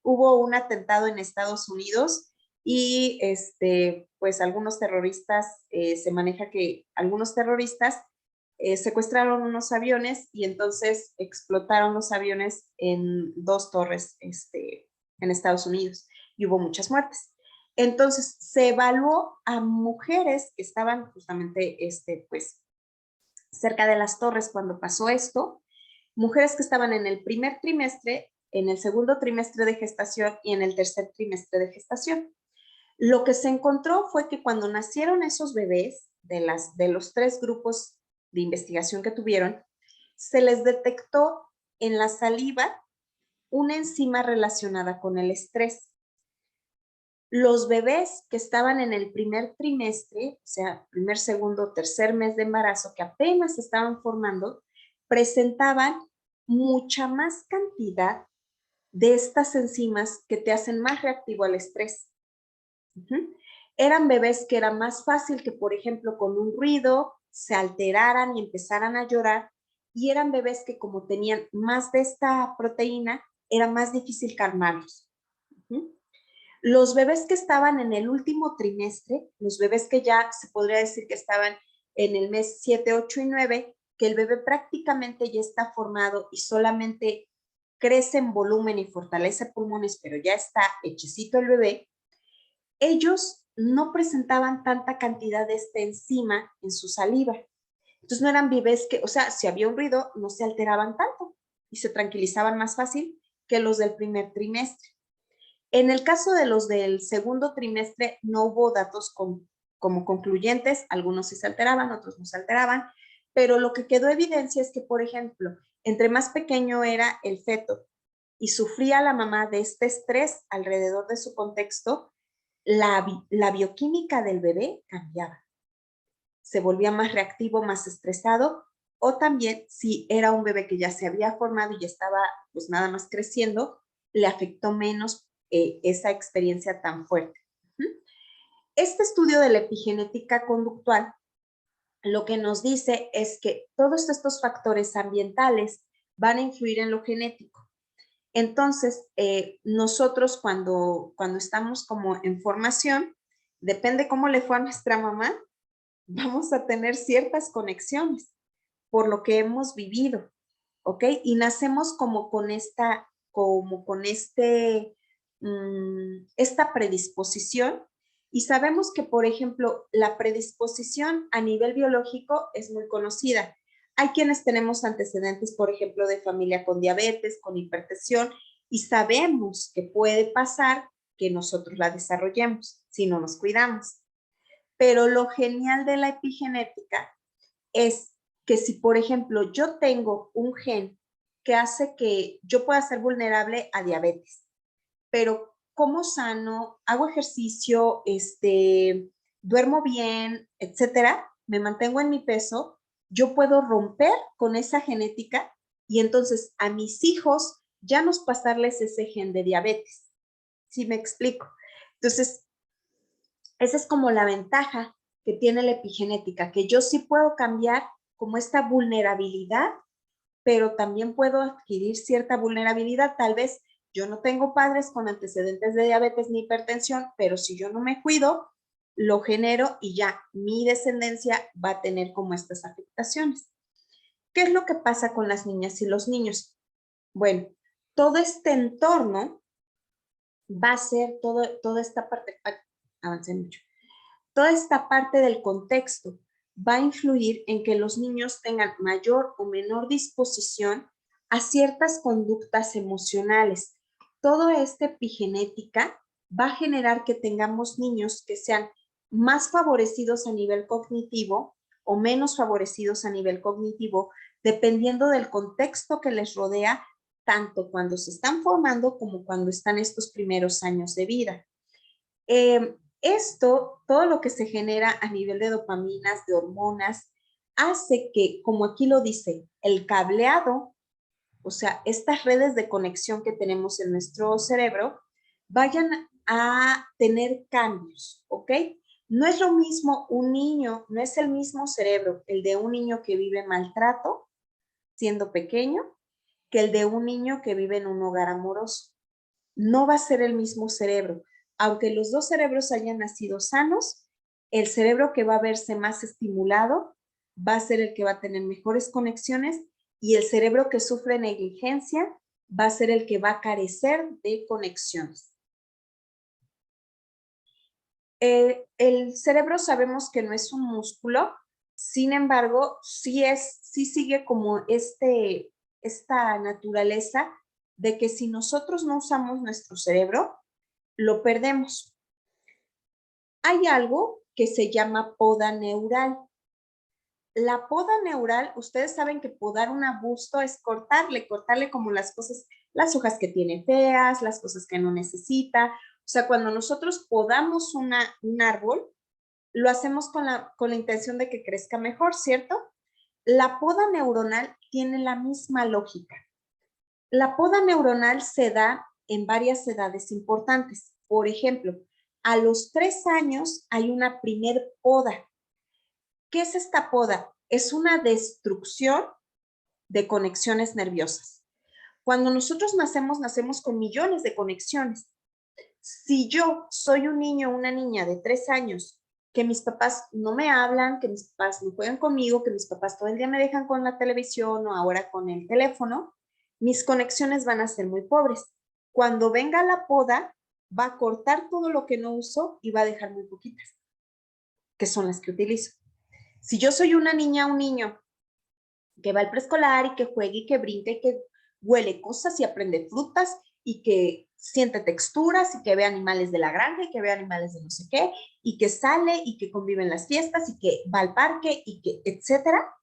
hubo un atentado en Estados Unidos y pues algunos terroristas, se maneja que algunos terroristas secuestraron unos aviones y entonces explotaron los aviones en 2 torres en Estados Unidos y hubo muchas muertes. Entonces se evaluó a mujeres que estaban justamente pues cerca de las torres cuando pasó esto, mujeres que estaban en el primer trimestre, en el segundo trimestre de gestación y en el tercer trimestre de gestación. Lo que se encontró fue que cuando nacieron esos bebés de los 3 grupos de investigación que tuvieron, se les detectó en la saliva una enzima relacionada con el estrés. Los bebés que estaban en el primer trimestre, o sea, primer, segundo, tercer mes de embarazo, que apenas se estaban formando, presentaban mucha más cantidad de estas enzimas que te hacen más reactivo al estrés. Eran bebés que era más fácil que, por ejemplo, con un ruido se alteraran y empezaran a llorar, y eran bebés que como tenían más de esta proteína, era más difícil calmarlos. Los bebés que estaban en el último trimestre, los bebés que ya se podría decir que estaban en el mes 7, 8 y 9, que el bebé prácticamente ya está formado y solamente crece en volumen y fortalece pulmones, pero ya está hechecito el bebé, ellos no presentaban tanta cantidad de esta enzima en su saliva. Entonces no eran bebés que, o sea, si había un ruido, no se alteraban tanto y se tranquilizaban más fácil que los del primer trimestre. En el caso de los del segundo trimestre no hubo datos como concluyentes, algunos sí se alteraban, otros no se alteraban, pero lo que quedó evidencia es que, por ejemplo, entre más pequeño era el feto y sufría la mamá de este estrés alrededor de su contexto, la bioquímica del bebé cambiaba. Se volvía más reactivo, más estresado, o también si era un bebé que ya se había formado y ya estaba pues nada más creciendo, le afectó menos esa experiencia tan fuerte. Este estudio de la epigenética conductual lo que nos dice es que todos estos factores ambientales van a influir en lo genético. Entonces, nosotros cuando estamos como en formación, depende cómo le fue a nuestra mamá, vamos a tener ciertas conexiones por lo que hemos vivido, ¿ok? Y nacemos como con esta predisposición, y sabemos que, por ejemplo, la predisposición a nivel biológico es muy conocida. Hay quienes tenemos antecedentes, por ejemplo, de familia con diabetes, con hipertensión, y sabemos que puede pasar que nosotros la desarrollemos si no nos cuidamos. Pero lo genial de la epigenética es que si, por ejemplo, yo tengo un gen que hace que yo pueda ser vulnerable a diabetes, pero como sano, hago ejercicio, duermo bien, etcétera, me mantengo en mi peso, yo puedo romper con esa genética y entonces a mis hijos ya no pasarles ese gen de diabetes. ¿Sí me explico? Entonces, esa es como la ventaja que tiene la epigenética, que yo sí puedo cambiar como esta vulnerabilidad, pero también puedo adquirir cierta vulnerabilidad. Tal vez yo no tengo padres con antecedentes de diabetes ni hipertensión, pero si yo no me cuido, lo genero y ya mi descendencia va a tener como estas afectaciones. ¿Qué es lo que pasa con las niñas y los niños? Bueno, todo este entorno va a ser toda esta parte, avancé mucho, toda esta parte del contexto va a influir en que los niños tengan mayor o menor disposición a ciertas conductas emocionales. Toda esta epigenética va a generar que tengamos niños que sean más favorecidos a nivel cognitivo o menos favorecidos a nivel cognitivo, dependiendo del contexto que les rodea, tanto cuando se están formando como cuando están estos primeros años de vida. Esto, todo lo que se genera a nivel de dopaminas, de hormonas, hace que, como aquí lo dice, el cableado, o sea, estas redes de conexión que tenemos en nuestro cerebro, vayan a tener cambios, ¿ok? No es lo mismo un niño, no es el mismo cerebro el de un niño que vive maltrato siendo pequeño que el de un niño que vive en un hogar amoroso. No va a ser el mismo cerebro. Aunque los dos cerebros hayan nacido sanos, el cerebro que va a verse más estimulado va a ser el que va a tener mejores conexiones y el cerebro que sufre negligencia va a ser el que va a carecer de conexiones. El cerebro sabemos que no es un músculo, sin embargo, sí sigue como esta naturaleza de que si nosotros no usamos nuestro cerebro, lo perdemos. Hay algo que se llama poda neural. La poda neural, ustedes saben que podar un arbusto es cortarle como las cosas, las hojas que tiene feas, las cosas que no necesita. O sea, cuando nosotros podamos un árbol, lo hacemos con la intención de que crezca mejor, ¿cierto? La poda neuronal tiene la misma lógica. La poda neuronal se da en varias edades importantes. Por ejemplo, a los 3 años hay una primer poda. ¿Qué es esta poda? Es una destrucción de conexiones nerviosas. Cuando nosotros nacemos con millones de conexiones. Si yo soy un niño o una niña de 3 años, que mis papás no me hablan, que mis papás no juegan conmigo, que mis papás todo el día me dejan con la televisión o ahora con el teléfono, mis conexiones van a ser muy pobres. Cuando venga la poda, va a cortar todo lo que no uso y va a dejar muy poquitas, que son las que utilizo. Si yo soy una niña o un niño que va al preescolar y que juegue y que brinque y que huele cosas y aprende frutas y que siente texturas y que ve animales de la granja y que ve animales de no sé qué y que sale y que convive en las fiestas y que va al parque y que etcétera,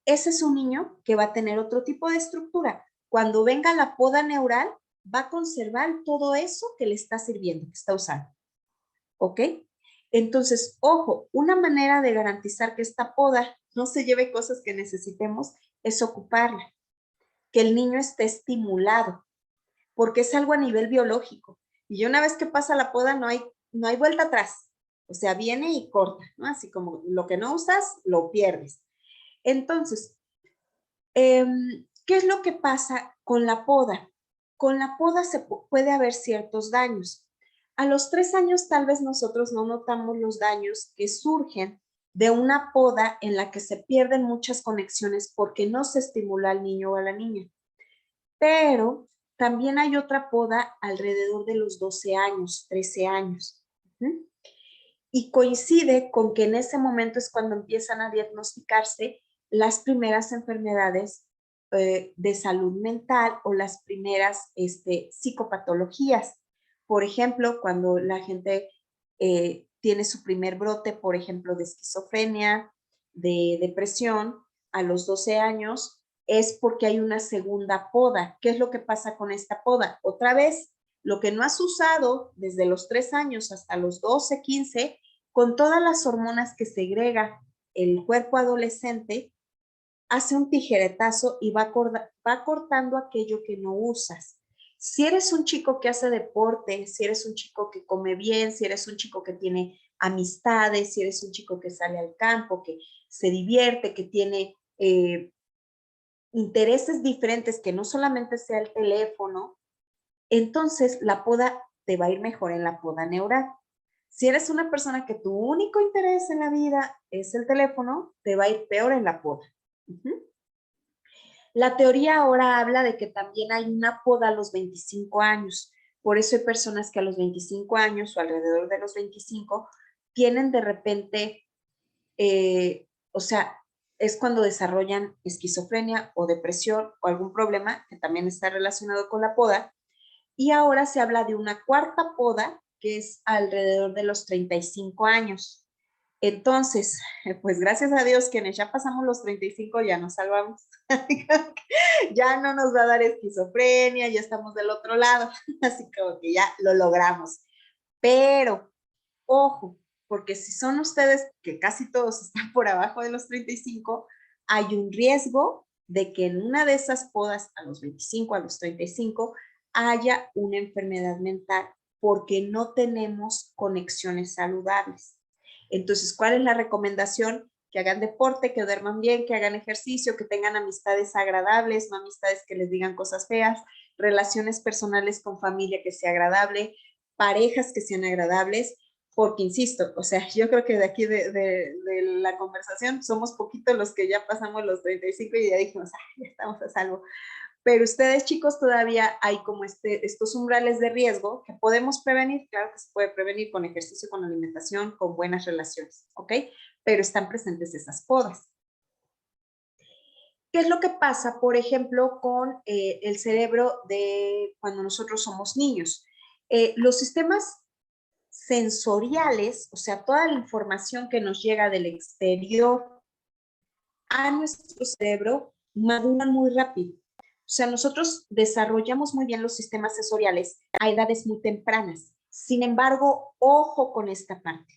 ese es un niño que va a tener otro tipo de estructura. Cuando venga la poda neural, va a conservar todo eso que le está sirviendo, que está usando. ¿Ok? Entonces, ojo, una manera de garantizar que esta poda no se lleve cosas que necesitemos es ocuparla, que el niño esté estimulado, porque es algo a nivel biológico. Y una vez que pasa la poda no hay vuelta atrás. O sea, viene y corta, ¿no? Así como lo que no usas, lo pierdes. Entonces, ¿qué es lo que pasa con la poda? Con la poda puede haber ciertos daños. A los 3 años tal vez nosotros no notamos los daños que surgen de una poda en la que se pierden muchas conexiones porque no se estimula al niño o a la niña. Pero también hay otra poda alrededor de los 12 años, 13 años. Y coincide con que en ese momento es cuando empiezan a diagnosticarse las primeras enfermedades de salud mental o las primeras psicopatologías. Por ejemplo, cuando la gente tiene su primer brote, por ejemplo, de esquizofrenia, de depresión, a los 12 años, es porque hay una segunda poda. ¿Qué es lo que pasa con esta poda? Otra vez, lo que no has usado desde los 3 años hasta los 12, 15, con todas las hormonas que segrega el cuerpo adolescente, hace un tijeretazo y va cortando aquello que no usas. Si eres un chico que hace deporte, si eres un chico que come bien, si eres un chico que tiene amistades, si eres un chico que sale al campo, que se divierte, que tiene intereses diferentes, que no solamente sea el teléfono, entonces la poda te va a ir mejor en la poda neural. Si eres una persona que tu único interés en la vida es el teléfono, te va a ir peor en la poda. La teoría ahora habla de que también hay una poda a los 25 años. Por eso hay personas que a los 25 años o alrededor de los 25 tienen de repente, o sea, es cuando desarrollan esquizofrenia o depresión o algún problema que también está relacionado con la poda. Y ahora se habla de una cuarta poda que es alrededor de los 35 años. Entonces, pues gracias a Dios quienes ya pasamos los 35 ya nos salvamos. Ya no nos va a dar esquizofrenia, ya estamos del otro lado, así como que ya lo logramos. Pero, ojo, porque si son ustedes, que casi todos están por abajo de los 35, hay un riesgo de que en una de esas podas a los 25, a los 35, haya una enfermedad mental porque no tenemos conexiones saludables. Entonces, ¿cuál es la recomendación? que hagan deporte, que duerman bien, que hagan ejercicio, que tengan amistades agradables, no amistades que les digan cosas feas, relaciones personales con familia que sea agradable, parejas que sean agradables, porque insisto, o sea, yo creo que de aquí de la conversación somos poquitos los que ya pasamos los 35 y ya dijimos, ya estamos a salvo. Pero ustedes, chicos, todavía hay como estos umbrales de riesgo que podemos prevenir. Claro que se puede prevenir con ejercicio, con alimentación, con buenas relaciones, ¿ok? Pero están presentes esas podas. ¿Qué es lo que pasa, por ejemplo, con el cerebro de cuando nosotros somos niños? Los sistemas sensoriales, o sea, toda la información que nos llega del exterior a nuestro cerebro, maduran muy rápido. O sea, nosotros desarrollamos muy bien los sistemas sensoriales a edades muy tempranas. Sin embargo, ojo con esta parte.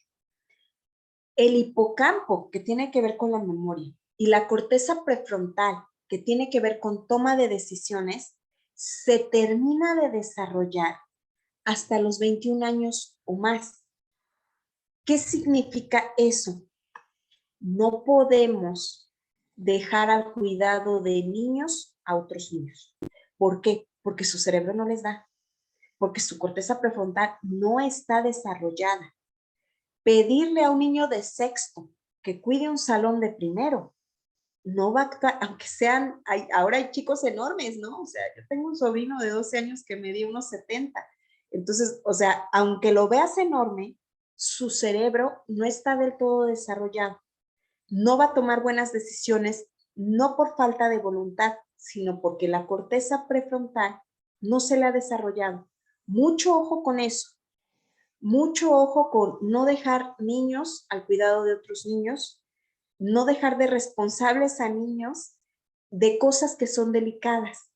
El hipocampo, que tiene que ver con la memoria, y la corteza prefrontal, que tiene que ver con toma de decisiones, se termina de desarrollar hasta los 21 años o más. ¿Qué significa eso? No podemos dejar al cuidado de niños a otros niños. ¿Por qué? Porque su cerebro no les da, porque su corteza prefrontal no está desarrollada. Pedirle a un niño de sexto que cuide un salón de primero, no va a actuar, aunque sean, ahora hay chicos enormes, ¿no? O sea, yo tengo un sobrino de 12 años que medía unos 70. Entonces, o sea, aunque lo veas enorme, su cerebro no está del todo desarrollado. No va a tomar buenas decisiones, no por falta de voluntad, sino porque la corteza prefrontal no se le ha desarrollado. Mucho ojo con eso. Mucho ojo con no dejar niños al cuidado de otros niños, no dejar de responsables a niños de cosas que son delicadas.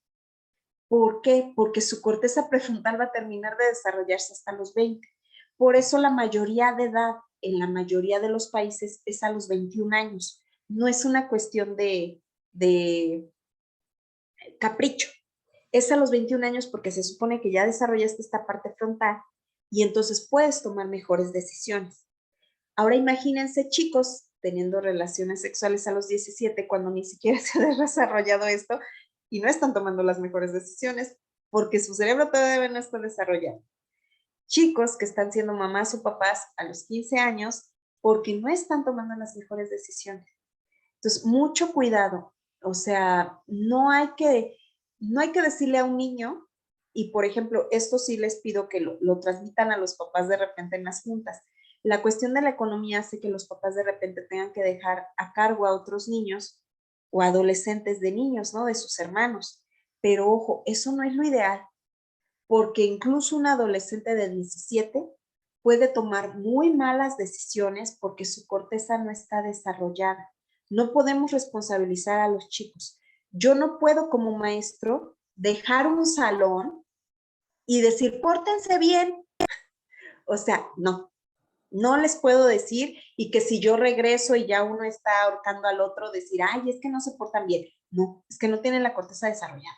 ¿Por qué? Porque su corteza prefrontal va a terminar de desarrollarse hasta los 20. Por eso la mayoría de edad en la mayoría de los países es a los 21 años. No es una cuestión de capricho. Es a los 21 años porque se supone que ya desarrollaste esta parte frontal y entonces puedes tomar mejores decisiones. Ahora imagínense chicos teniendo relaciones sexuales a los 17 cuando ni siquiera se ha desarrollado esto y no están tomando las mejores decisiones porque su cerebro todavía no está desarrollado. Chicos que están siendo mamás o papás a los 15 años porque no están tomando las mejores decisiones. Entonces, mucho cuidado. O sea, no hay que decirle a un niño, y por ejemplo, esto sí les pido que lo transmitan a los papás de repente en las juntas. La cuestión de la economía hace que los papás de repente tengan que dejar a cargo a otros niños o adolescentes de niños, ¿no? De sus hermanos. Pero ojo, eso no es lo ideal, porque incluso un adolescente de 17 puede tomar muy malas decisiones porque su corteza no está desarrollada. No podemos responsabilizar a los chicos. Yo no puedo como maestro dejar un salón y decir, pórtense bien. O sea, no les puedo decir y que si yo regreso y ya uno está ahorcando al otro, decir, ay, es que no se portan bien. No, es que no tienen la corteza desarrollada.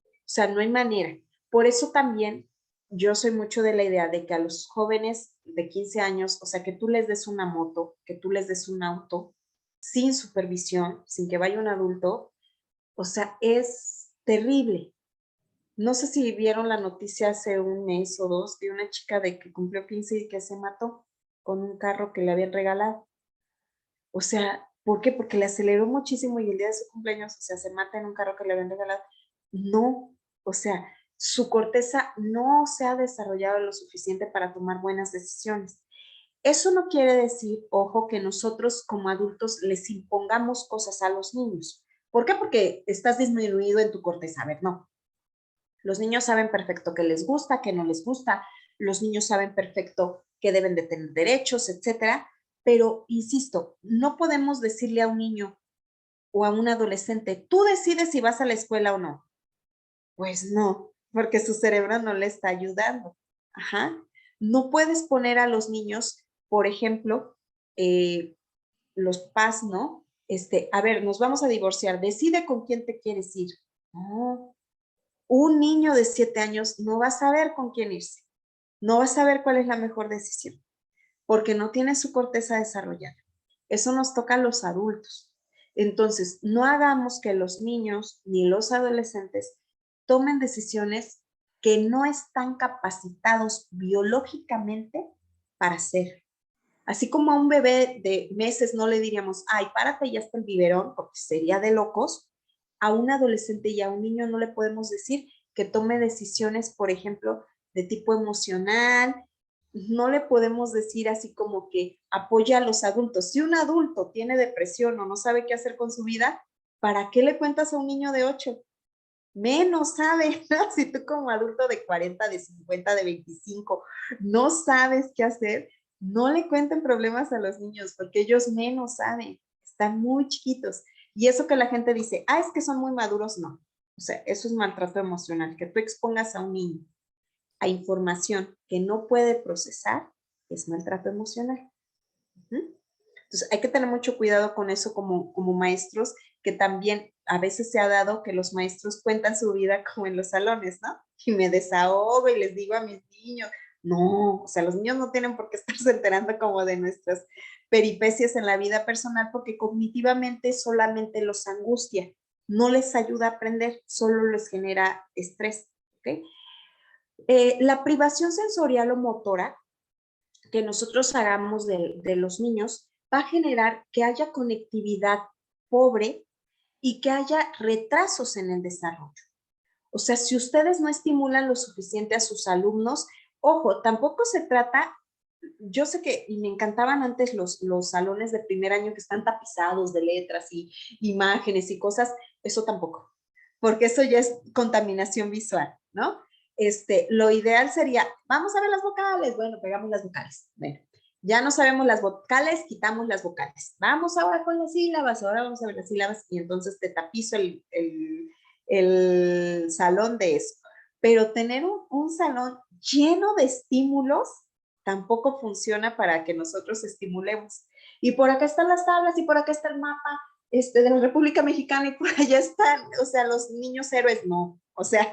O sea, no hay manera. Por eso también yo soy mucho de la idea de que a los jóvenes de 15 años, o sea, que tú les des una moto, que tú les des un auto, sin supervisión, sin que vaya un adulto, o sea, es terrible. No sé si vieron la noticia hace un mes o dos de una chica de que cumplió 15 y que se mató con un carro que le habían regalado. O sea, ¿por qué? Porque le aceleró muchísimo y el día de su cumpleaños, o sea, se mata en un carro que le habían regalado. No, o sea, su corteza no se ha desarrollado lo suficiente para tomar buenas decisiones. Eso no quiere decir, ojo, que nosotros como adultos les impongamos cosas a los niños. ¿Por qué? Porque estás disminuido en tu corteza. A ver, no. Los niños saben perfecto qué les gusta, qué no les gusta. Los niños saben perfecto que deben de tener derechos, etcétera. Pero, insisto, no podemos decirle a un niño o a un adolescente, tú decides si vas a la escuela o no. Pues no, porque su cerebro no le está ayudando. Ajá. No puedes poner a los niños, por ejemplo, los papás, ¿no? A ver, nos vamos a divorciar, decide con quién te quieres ir. No, un niño de 7 años no va a saber con quién irse, no va a saber cuál es la mejor decisión, porque no tiene su corteza desarrollada. Eso nos toca a los adultos. Entonces, no hagamos que los niños ni los adolescentes tomen decisiones que no están capacitados biológicamente para hacer. Así como a un bebé de meses no le diríamos, ay, párate, ya está el biberón, porque sería de locos. A un adolescente y a un niño no le podemos decir que tome decisiones, por ejemplo, de tipo emocional. No le podemos decir así como que apoya a los adultos. Si un adulto tiene depresión o no sabe qué hacer con su vida, ¿para qué le cuentas a un niño de 8? Menos sabe, ¿no? Si tú como adulto de 40, de 50, de 25, no sabes qué hacer, no le cuenten problemas a los niños porque ellos menos saben, están muy chiquitos. Y eso que la gente dice, ah, es que son muy maduros, no. O sea, eso es maltrato emocional, que tú expongas a un niño a información que no puede procesar, es maltrato emocional. Entonces, hay que tener mucho cuidado con eso como maestros, que también a veces se ha dado que los maestros cuentan su vida como en los salones, ¿no? Y me desahogo y les digo a mis niños, no, o sea, los niños no tienen por qué estarse enterando como de nuestras peripecias en la vida personal, porque cognitivamente solamente los angustia, no les ayuda a aprender, solo les genera estrés, ¿ok? La privación sensorial o motora que nosotros hagamos de los niños va a generar que haya conectividad pobre y que haya retrasos en el desarrollo. O sea, si ustedes no estimulan lo suficiente a sus alumnos, ojo, tampoco se trata, yo sé que, y me encantaban antes los salones de primer año que están tapizados de letras y imágenes y cosas, eso tampoco, porque eso ya es contaminación visual, ¿no? Lo ideal sería, vamos a ver las vocales, bueno, pegamos las vocales, bueno, ya no sabemos las vocales, quitamos las vocales, vamos ahora con las sílabas, ahora vamos a ver las sílabas y entonces te tapizo el salón de eso. Pero tener un salón lleno de estímulos tampoco funciona para que nosotros estimulemos. Y por acá están las tablas y por acá está el mapa de la República Mexicana y por allá están, o sea, los niños héroes, no. O sea,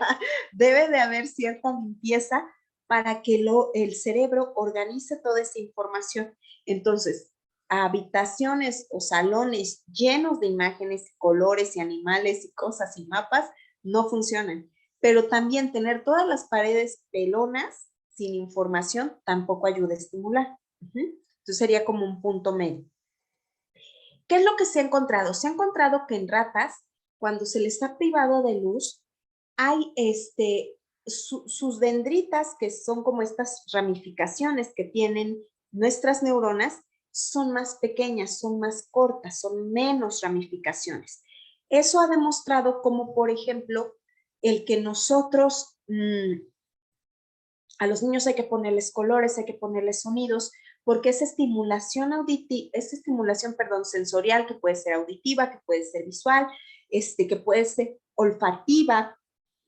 debe de haber cierta limpieza para que el cerebro organice toda esa información. Entonces, habitaciones o salones llenos de imágenes, colores y animales y cosas y mapas no funcionan. Pero también tener todas las paredes pelonas sin información tampoco ayuda a estimular. Entonces sería como un punto medio. ¿Qué es lo que se ha encontrado? Se ha encontrado que en ratas, cuando se les ha privado de luz, hay sus dendritas, que son como estas ramificaciones que tienen nuestras neuronas, son más pequeñas, son más cortas, son menos ramificaciones. Eso ha demostrado como, por ejemplo, el que nosotros a los niños hay que ponerles colores, hay que ponerles sonidos, porque esa estimulación sensorial, que puede ser auditiva, que puede ser visual, que puede ser olfativa,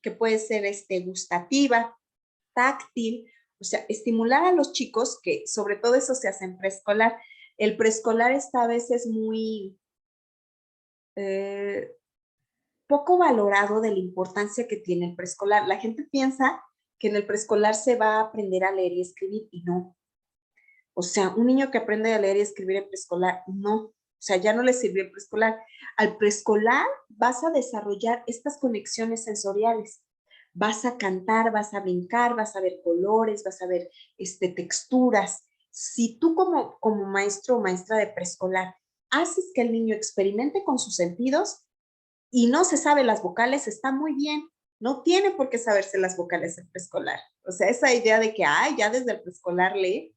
que puede ser gustativa, táctil, o sea, estimular a los chicos, que sobre todo eso se hace en preescolar. El preescolar está a veces muy poco valorado de la importancia que tiene el preescolar. La gente piensa que en el preescolar se va a aprender a leer y escribir, y no. O sea, un niño que aprende a leer y escribir en preescolar, no. O sea, ya no le sirvió el preescolar. Al preescolar vas a desarrollar estas conexiones sensoriales. Vas a cantar, vas a brincar, vas a ver colores, vas a ver texturas. Si tú como maestro o maestra de preescolar haces que el niño experimente con sus sentidos y no se sabe las vocales, está muy bien. No tiene por qué saberse las vocales en preescolar. O sea, esa idea de que, ay, ya desde el preescolar lee,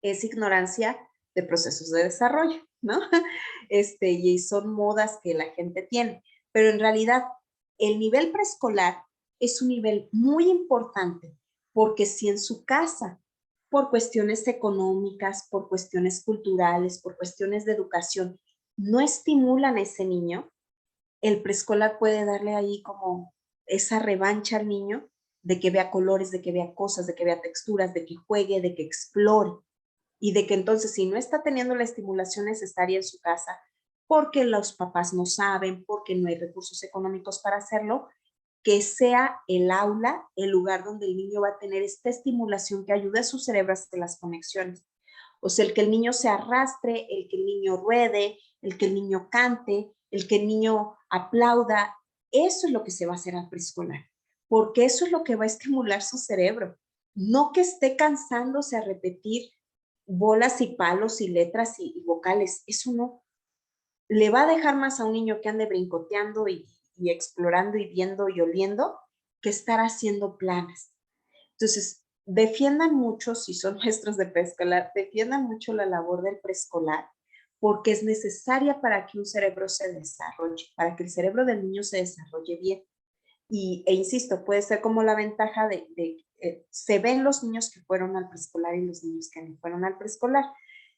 es ignorancia de procesos de desarrollo, ¿no? Y son modas que la gente tiene. Pero en realidad, el nivel preescolar es un nivel muy importante, porque si en su casa, por cuestiones económicas, por cuestiones culturales, por cuestiones de educación, no estimulan a ese niño, el preescolar puede darle ahí como esa revancha al niño de que vea colores, de que vea cosas, de que vea texturas, de que juegue, de que explore. Y de que entonces si no está teniendo la estimulación necesaria en su casa, porque los papás no saben, porque no hay recursos económicos para hacerlo, que sea el aula el lugar donde el niño va a tener esta estimulación que ayude a su cerebro a hacer las conexiones. O sea, el que el niño se arrastre, el que el niño ruede, el que el niño cante, el que el niño aplauda, eso es lo que se va a hacer al preescolar, porque eso es lo que va a estimular su cerebro. No que esté cansándose a repetir bolas y palos y letras y vocales, eso no. Le va a dejar más a un niño que ande brincoteando y explorando y viendo y oliendo que estar haciendo planas. Entonces, defiendan mucho, si son maestros de preescolar, defiendan mucho la labor del preescolar, porque es necesaria para que un cerebro se desarrolle, para que el cerebro del niño se desarrolle bien. E insisto, puede ser como la ventaja se ven los niños que fueron al preescolar y los niños que no fueron al preescolar.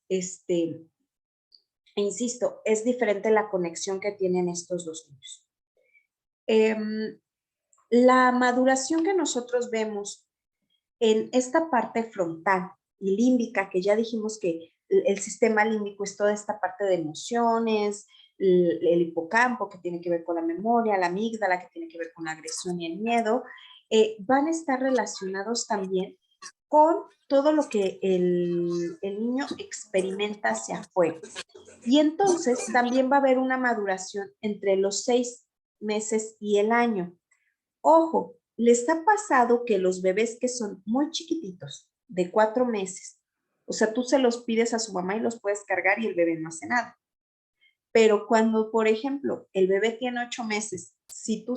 E insisto, es diferente la conexión que tienen estos dos niños. La maduración que nosotros vemos en esta parte frontal y límbica, que ya dijimos que el sistema límbico es toda esta parte de emociones, el hipocampo que tiene que ver con la memoria, la amígdala que tiene que ver con la agresión y el miedo, van a estar relacionados también con todo lo que el niño experimenta hacia afuera. Y entonces también va a haber una maduración entre los 6 meses y el año. Ojo, les ha pasado que los bebés que son muy chiquititos, de 4 meses, o sea, tú se los pides a su mamá y los puedes cargar y el bebé no hace nada. Pero cuando, por ejemplo, el bebé tiene 8 meses, si tú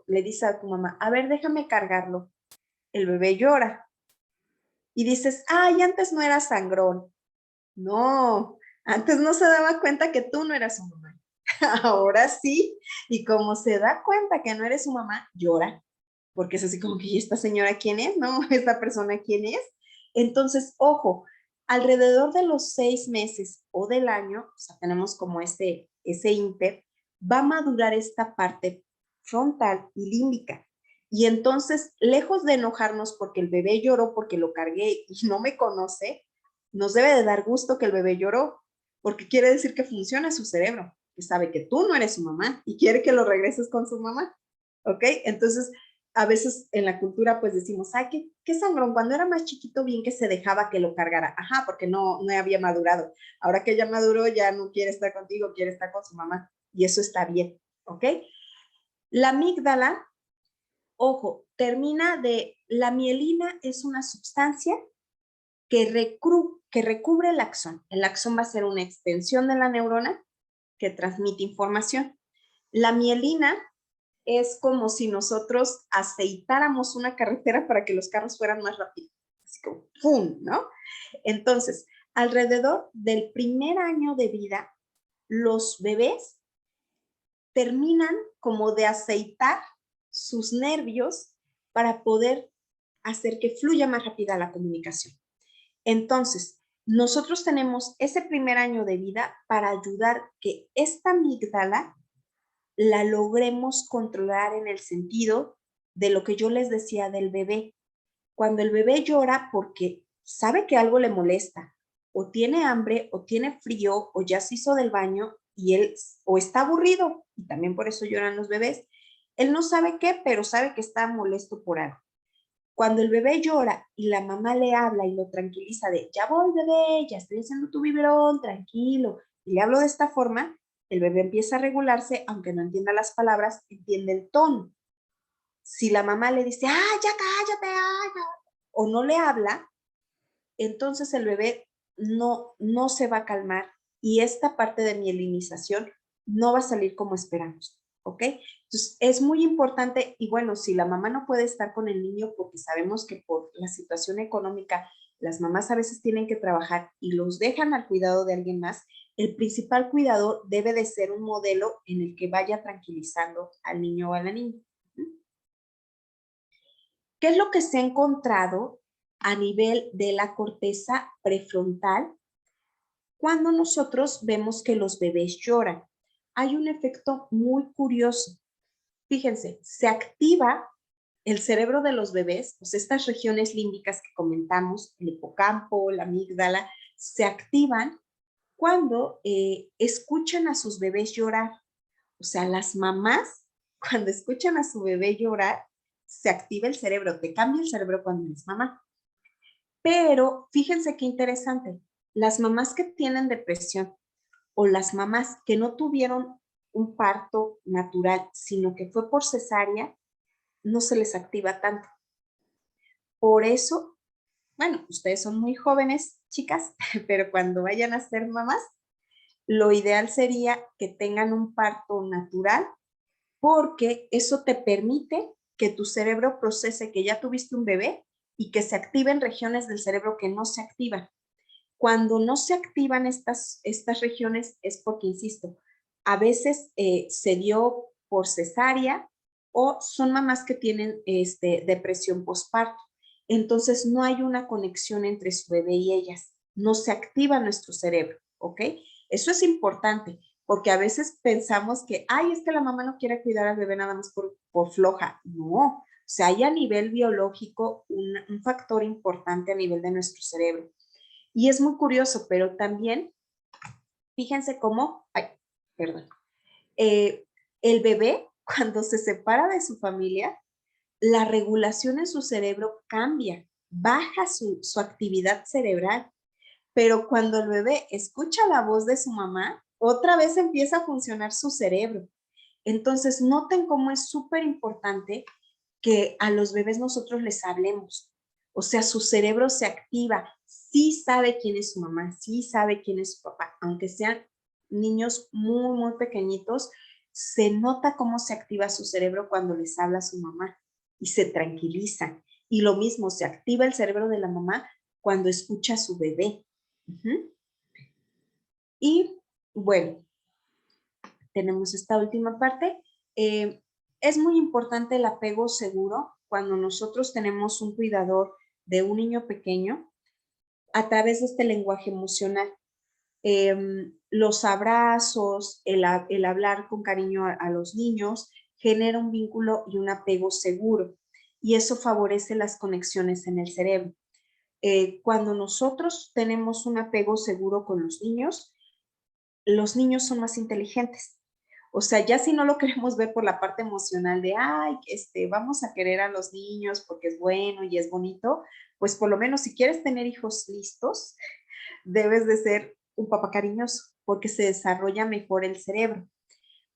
le dices a tu mamá, a ver, déjame cargarlo, el bebé llora. Y dices, ay, antes no era sangrón. No, antes no se daba cuenta que tú no eras su mamá. Ahora sí, y como se da cuenta que no eres su mamá, llora. Porque es así como que, ¿y esta señora quién es? ¿No? ¿Esta persona quién es? Entonces, ojo, alrededor de los 6 meses o del año, o sea, tenemos como ese inter, va a madurar esta parte frontal y límbica. Y entonces, lejos de enojarnos porque el bebé lloró porque lo cargué y no me conoce, nos debe de dar gusto que el bebé lloró, porque quiere decir que funciona su cerebro, que sabe que tú no eres su mamá y quiere que lo regreses con su mamá. ¿Ok? Entonces, a veces en la cultura pues decimos, ay, qué sangrón, cuando era más chiquito bien que se dejaba que lo cargara, ajá, porque no había madurado, ahora que ya maduró ya no quiere estar contigo, quiere estar con su mamá, y eso está bien, ¿ok? La amígdala, ojo, la mielina es una sustancia que recubre el axón va a ser una extensión de la neurona que transmite información. La mielina es como si nosotros aceitáramos una carretera para que los carros fueran más rápidos. Así como ¡pum! ¿No? Entonces, alrededor del primer año de vida, los bebés terminan como de aceitar sus nervios para poder hacer que fluya más rápida la comunicación. Entonces, nosotros tenemos ese primer año de vida para ayudar que esta amígdala la logremos controlar en el sentido de lo que yo les decía del bebé. Cuando el bebé llora porque sabe que algo le molesta, o tiene hambre, o tiene frío, o ya se hizo del baño, y él o está aburrido, y también por eso lloran los bebés, él no sabe qué, pero sabe que está molesto por algo. Cuando el bebé llora y la mamá le habla y lo tranquiliza de, ya voy bebé, ya estoy haciendo tu biberón, tranquilo, y le hablo de esta forma, el bebé empieza a regularse, aunque no entienda las palabras, entiende el tono. Si la mamá le dice, ya cállate, o no le habla, entonces el bebé no se va a calmar y esta parte de mielinización no va a salir como esperamos, ¿ok? Entonces es muy importante y bueno, si la mamá no puede estar con el niño porque sabemos que por la situación económica las mamás a veces tienen que trabajar y los dejan al cuidado de alguien más, el principal cuidador debe de ser un modelo en el que vaya tranquilizando al niño o a la niña. ¿Qué es lo que se ha encontrado a nivel de la corteza prefrontal cuando nosotros vemos que los bebés lloran? Hay un efecto muy curioso. Fíjense, se activa el cerebro de los bebés, pues estas regiones límbicas que comentamos, el hipocampo, la amígdala, se activan cuando escuchan a sus bebés llorar. O sea, las mamás, cuando escuchan a su bebé llorar, se activa el cerebro, te cambia el cerebro cuando eres mamá. Pero fíjense qué interesante, las mamás que tienen depresión o las mamás que no tuvieron un parto natural, sino que fue por cesárea, no se les activa tanto. Por eso, bueno, ustedes son muy jóvenes, chicas, pero cuando vayan a ser mamás, lo ideal sería que tengan un parto natural, porque eso te permite que tu cerebro procese que ya tuviste un bebé y que se activen regiones del cerebro que no se activan. Cuando no se activan estas regiones es porque, insisto, a veces se dio por cesárea o son mamás que tienen depresión postparto. Entonces no hay una conexión entre su bebé y ellas. No se activa nuestro cerebro, ¿ok? Eso es importante porque a veces pensamos que, ay, es que la mamá no quiere cuidar al bebé nada más por floja. No, o sea, hay a nivel biológico un factor importante a nivel de nuestro cerebro. Y es muy curioso, pero también, fíjense cómo, ay, perdón, el bebé cuando se separa de su familia, la regulación en su cerebro cambia, baja su actividad cerebral, pero cuando el bebé escucha la voz de su mamá, otra vez empieza a funcionar su cerebro. Entonces, noten cómo es súper importante que a los bebés nosotros les hablemos. O sea, su cerebro se activa, sí sabe quién es su mamá, sí sabe quién es su papá, aunque sean niños muy, muy pequeñitos, se nota cómo se activa su cerebro cuando les habla su mamá y se tranquilizan. Y lo mismo, se activa el cerebro de la mamá cuando escucha a su bebé. Y bueno, tenemos esta última parte. Es muy importante el apego seguro cuando nosotros tenemos un cuidador de un niño pequeño a través de este lenguaje emocional. Los abrazos, el hablar con cariño a los niños genera un vínculo y un apego seguro y eso favorece las conexiones en el cerebro. Cuando nosotros tenemos un apego seguro con los niños son más inteligentes. O sea, ya si no lo queremos ver por la parte emocional de, ay, vamos a querer a los niños porque es bueno y es bonito, pues por lo menos si quieres tener hijos listos, debes de ser un papá cariñoso porque se desarrolla mejor el cerebro.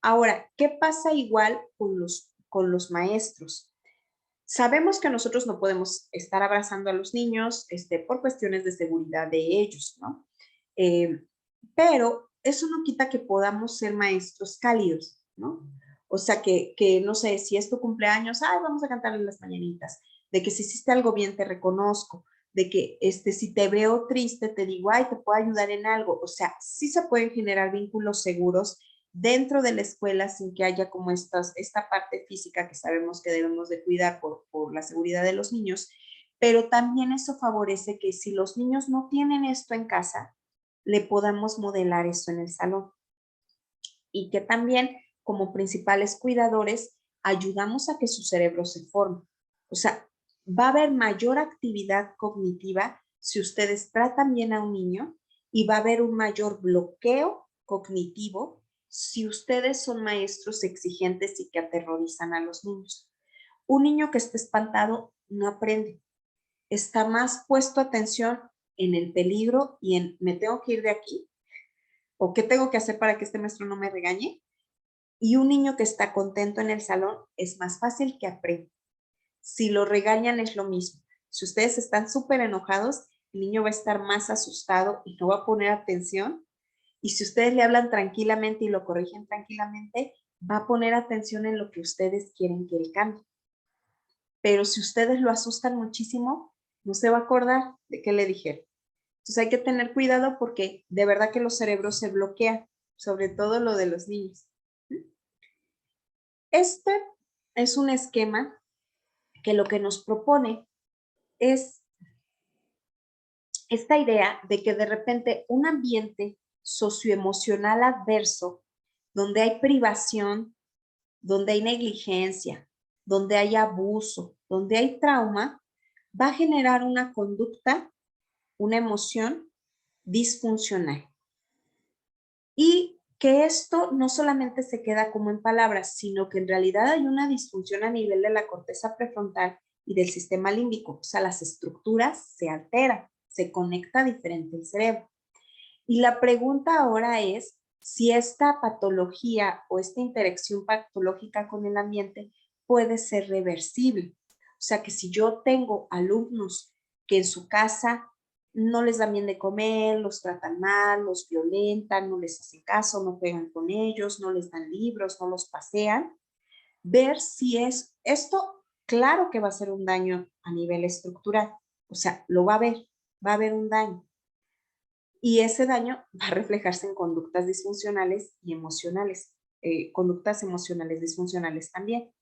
Ahora, ¿qué pasa igual con los maestros? Sabemos que nosotros no podemos estar abrazando a los niños por cuestiones de seguridad de ellos, ¿no? Pero eso no quita que podamos ser maestros cálidos, ¿no? O sea, que no sé, si es tu cumpleaños, ay, vamos a cantarle las mañanitas, de que si hiciste algo bien te reconozco, de que si te veo triste te digo, ay, te puedo ayudar en algo. O sea, sí se pueden generar vínculos seguros dentro de la escuela sin que haya como esta parte física que sabemos que debemos de cuidar por la seguridad de los niños, pero también eso favorece que si los niños no tienen esto en casa, le podamos modelar eso en el salón. Y que también como principales cuidadores ayudamos a que su cerebro se forme. O sea, va a haber mayor actividad cognitiva si ustedes tratan bien a un niño y va a haber un mayor bloqueo cognitivo si ustedes son maestros exigentes y que aterrorizan a los niños. Un niño que esté espantado no aprende. Está más puesto atención en el peligro y en me tengo que ir de aquí o qué tengo que hacer para que este maestro no me regañe. Y un niño que está contento en el salón es más fácil que aprenda. Si lo regañan es lo mismo. Si ustedes están súper enojados, el niño va a estar más asustado y no va a poner atención. Y si ustedes le hablan tranquilamente y lo corrigen tranquilamente, va a poner atención en lo que ustedes quieren que él cambie. Pero si ustedes lo asustan muchísimo, no se va a acordar de qué le dijeron. Entonces hay que tener cuidado porque de verdad que los cerebros se bloquean, sobre todo lo de los niños. Este es un esquema que lo que nos propone es esta idea de que de repente un ambiente socioemocional adverso, donde hay privación, donde hay negligencia, donde hay abuso, donde hay trauma, va a generar una conducta, una emoción disfuncional. Y que esto no solamente se queda como en palabras, sino que en realidad hay una disfunción a nivel de la corteza prefrontal y del sistema límbico. O sea, las estructuras se alteran, se conecta diferente el cerebro. Y la pregunta ahora es si esta patología o esta interacción patológica con el ambiente puede ser reversible. O sea, que si yo tengo alumnos que en su casa no les dan bien de comer, los tratan mal, los violentan, no les hacen caso, no juegan con ellos, no les dan libros, no los pasean, ver si es esto, claro que va a ser un daño a nivel estructural, o sea, lo va a haber un daño. Y ese daño va a reflejarse en conductas disfuncionales y emocionales, conductas emocionales disfuncionales también.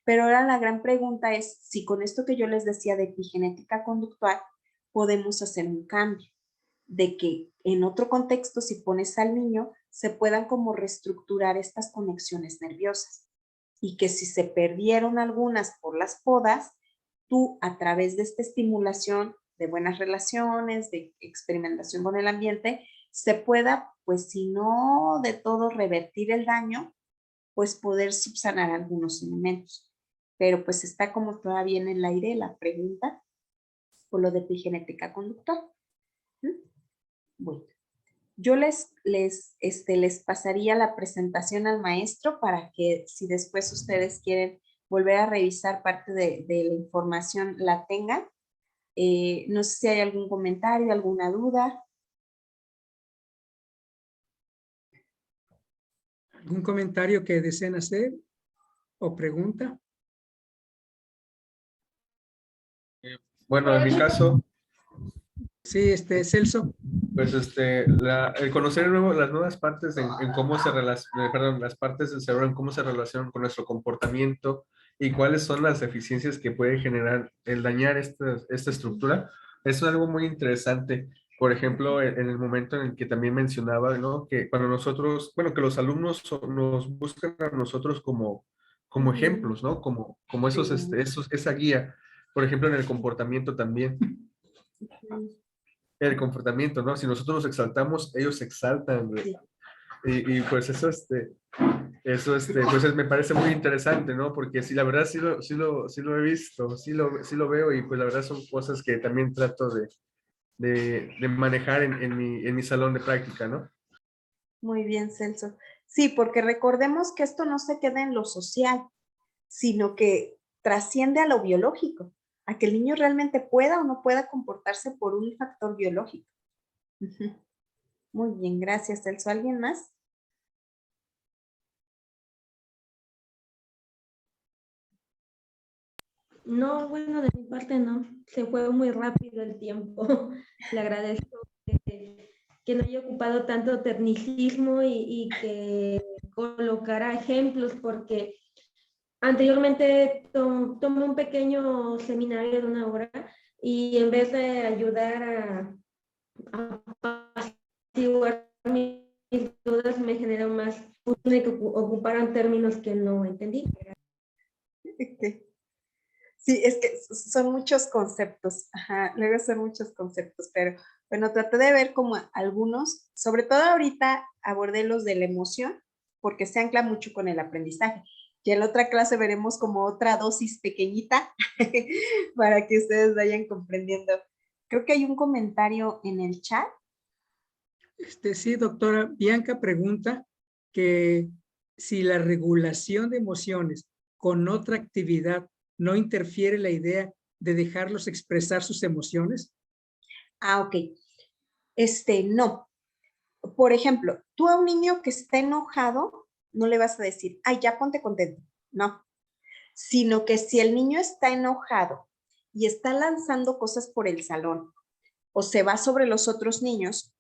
Pero ahora la gran pregunta es si con esto que yo les decía de epigenética conductual podemos hacer un cambio, de que en otro contexto, si pones al niño, se puedan como reestructurar estas conexiones nerviosas y que si se perdieron algunas por las podas, tú a través de esta estimulación de buenas relaciones, de experimentación con el ambiente, se pueda, pues si no de todo revertir el daño, pues poder subsanar algunos elementos. Pero pues está como todavía en el aire la pregunta por lo de epigenética conductual. Bueno, yo les pasaría la presentación al maestro para que si después ustedes quieren volver a revisar parte de la información la tengan. No sé si hay algún comentario, alguna duda. ¿Algún comentario que deseen hacer o pregunta? Bueno, en mi caso, Sí, Celso. pues el conocer las nuevas partes en cómo se relacionan, perdón, las partes del cerebro en cómo se relacionan con nuestro comportamiento y cuáles son las deficiencias que puede generar el dañar esta estructura, es algo muy interesante. Por ejemplo, en el momento en el que también mencionaba, ¿no? Que cuando nosotros, bueno, que los alumnos nos buscan a nosotros como ejemplos, ¿no? Como esa guía. Por ejemplo, en el comportamiento también. El comportamiento, ¿no? Si nosotros los exaltamos, ellos se exaltan, güey. Sí. Y pues pues me parece muy interesante, ¿no? Porque sí, la verdad sí lo he visto, sí lo veo y pues la verdad son cosas que también trato de manejar en mi salón de práctica, ¿no? Muy bien, Celso. Sí, porque recordemos que esto no se queda en lo social, sino que trasciende a lo biológico, a que el niño realmente pueda o no pueda comportarse por un factor biológico. Muy bien, gracias, Celso. ¿Alguien más? No, bueno, de mi parte no. Se fue muy rápido el tiempo. Le agradezco que no haya ocupado tanto tecnicismo y que colocara ejemplos, porque anteriormente tomé un pequeño seminario de 1 hora y en vez de ayudar a apaciguar mis dudas, me generó más que ocuparan términos que no entendí. Sí, es que son muchos conceptos, ajá, luego son muchos conceptos, pero bueno, traté de ver como algunos, sobre todo ahorita abordé los de la emoción, porque se ancla mucho con el aprendizaje. Y en la otra clase veremos como otra dosis pequeñita para que ustedes vayan comprendiendo. Creo que hay un comentario en el chat. Sí, doctora. Bianca pregunta que si la regulación de emociones con otra actividad no interfiere la idea de dejarlos expresar sus emociones. Ah, ok. No. Por ejemplo, tú a un niño que está enojado, no le vas a decir, ay, ya ponte contento. No. Sino que si el niño está enojado y está lanzando cosas por el salón o se va sobre los otros niños,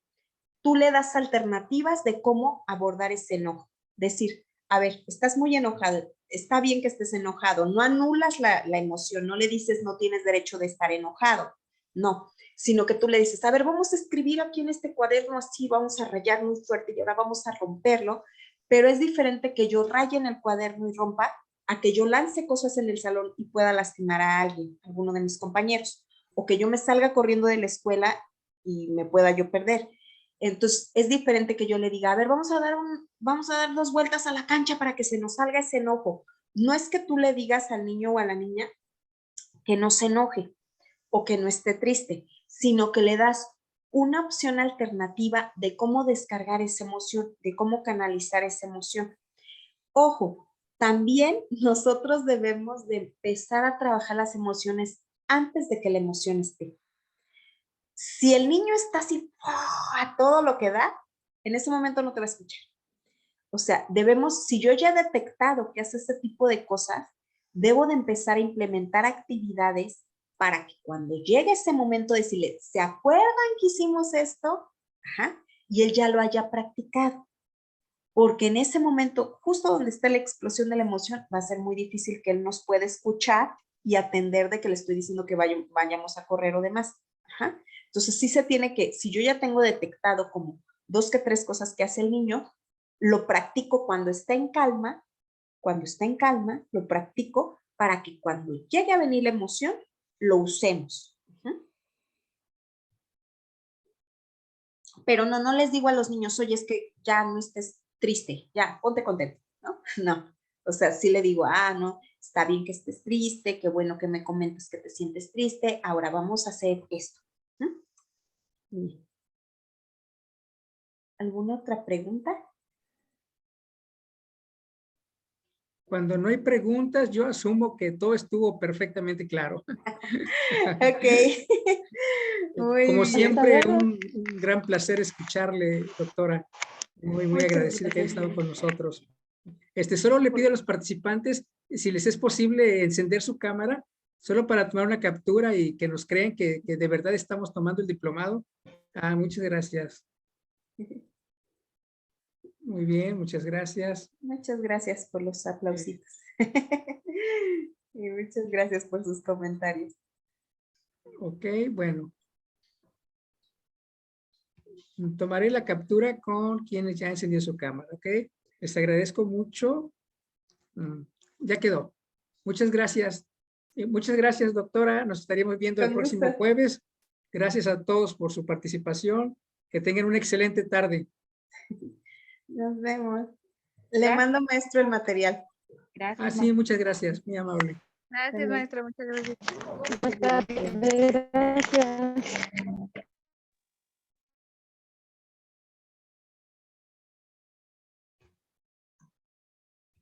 tú le das alternativas de cómo abordar ese enojo. Decir, a ver, estás muy enojado, está bien que estés enojado, no anulas la emoción, no le dices no tienes derecho de estar enojado, no, sino que tú le dices, a ver, vamos a escribir aquí en este cuaderno así, vamos a rayar muy fuerte y ahora vamos a romperlo, pero es diferente que yo raye en el cuaderno y rompa a que yo lance cosas en el salón y pueda lastimar a alguien, a alguno de mis compañeros, o que yo me salga corriendo de la escuela y me pueda yo perder. Entonces, es diferente que yo le diga, a ver, vamos a dar 2 vueltas a la cancha para que se nos salga ese enojo. No es que tú le digas al niño o a la niña que no se enoje o que no esté triste, sino que le das una opción alternativa de cómo descargar esa emoción, de cómo canalizar esa emoción. Ojo, también nosotros debemos de empezar a trabajar las emociones antes de que la emoción esté. Si el niño está así a todo lo que da, en ese momento no te va a escuchar. O sea, si yo ya he detectado que hace ese tipo de cosas, debo de empezar a implementar actividades para que cuando llegue ese momento de decirle, ¿se acuerdan que hicimos esto? Ajá, y él ya lo haya practicado. Porque en ese momento, justo donde está la explosión de la emoción, va a ser muy difícil que él nos pueda escuchar y atender de que le estoy diciendo que vayamos a correr o demás. Ajá. Entonces sí se tiene que, si yo ya tengo detectado como 2 que 3 cosas que hace el niño, lo practico cuando está en calma, lo practico para que cuando llegue a venir la emoción, lo usemos. Pero no les digo a los niños, oye, es que ya no estés triste, ya, ponte contento, ¿no? No, o sea, sí le digo, no, está bien que estés triste, qué bueno que me comentas que te sientes triste, ahora vamos a hacer esto. ¿Alguna otra pregunta? Cuando no hay preguntas, yo asumo que todo estuvo perfectamente claro. Ok. Como Muy siempre, bien. un gran placer escucharle, doctora. Muy Muchas agradecido que haya gracias. estado con nosotros. Solo le pido a los participantes, si les es posible, encender su cámara, solo para tomar una captura y que nos crean que de verdad estamos tomando el diplomado. Muchas gracias. Muy bien, muchas gracias. Muchas gracias por los aplausitos. Y muchas gracias por sus comentarios. Ok, bueno. Tomaré la captura con quienes ya encendió su cámara, ¿ok? Les agradezco mucho. Ya quedó. Muchas gracias. Muchas gracias, doctora. Nos estaríamos viendo el Con próximo gusto. jueves. Gracias a todos por su participación. Que tengan una excelente tarde. Nos vemos. Le mando, maestro, el material. Gracias. Sí, muchas gracias. Muy amable. Gracias, maestra. Muchas gracias. Gracias.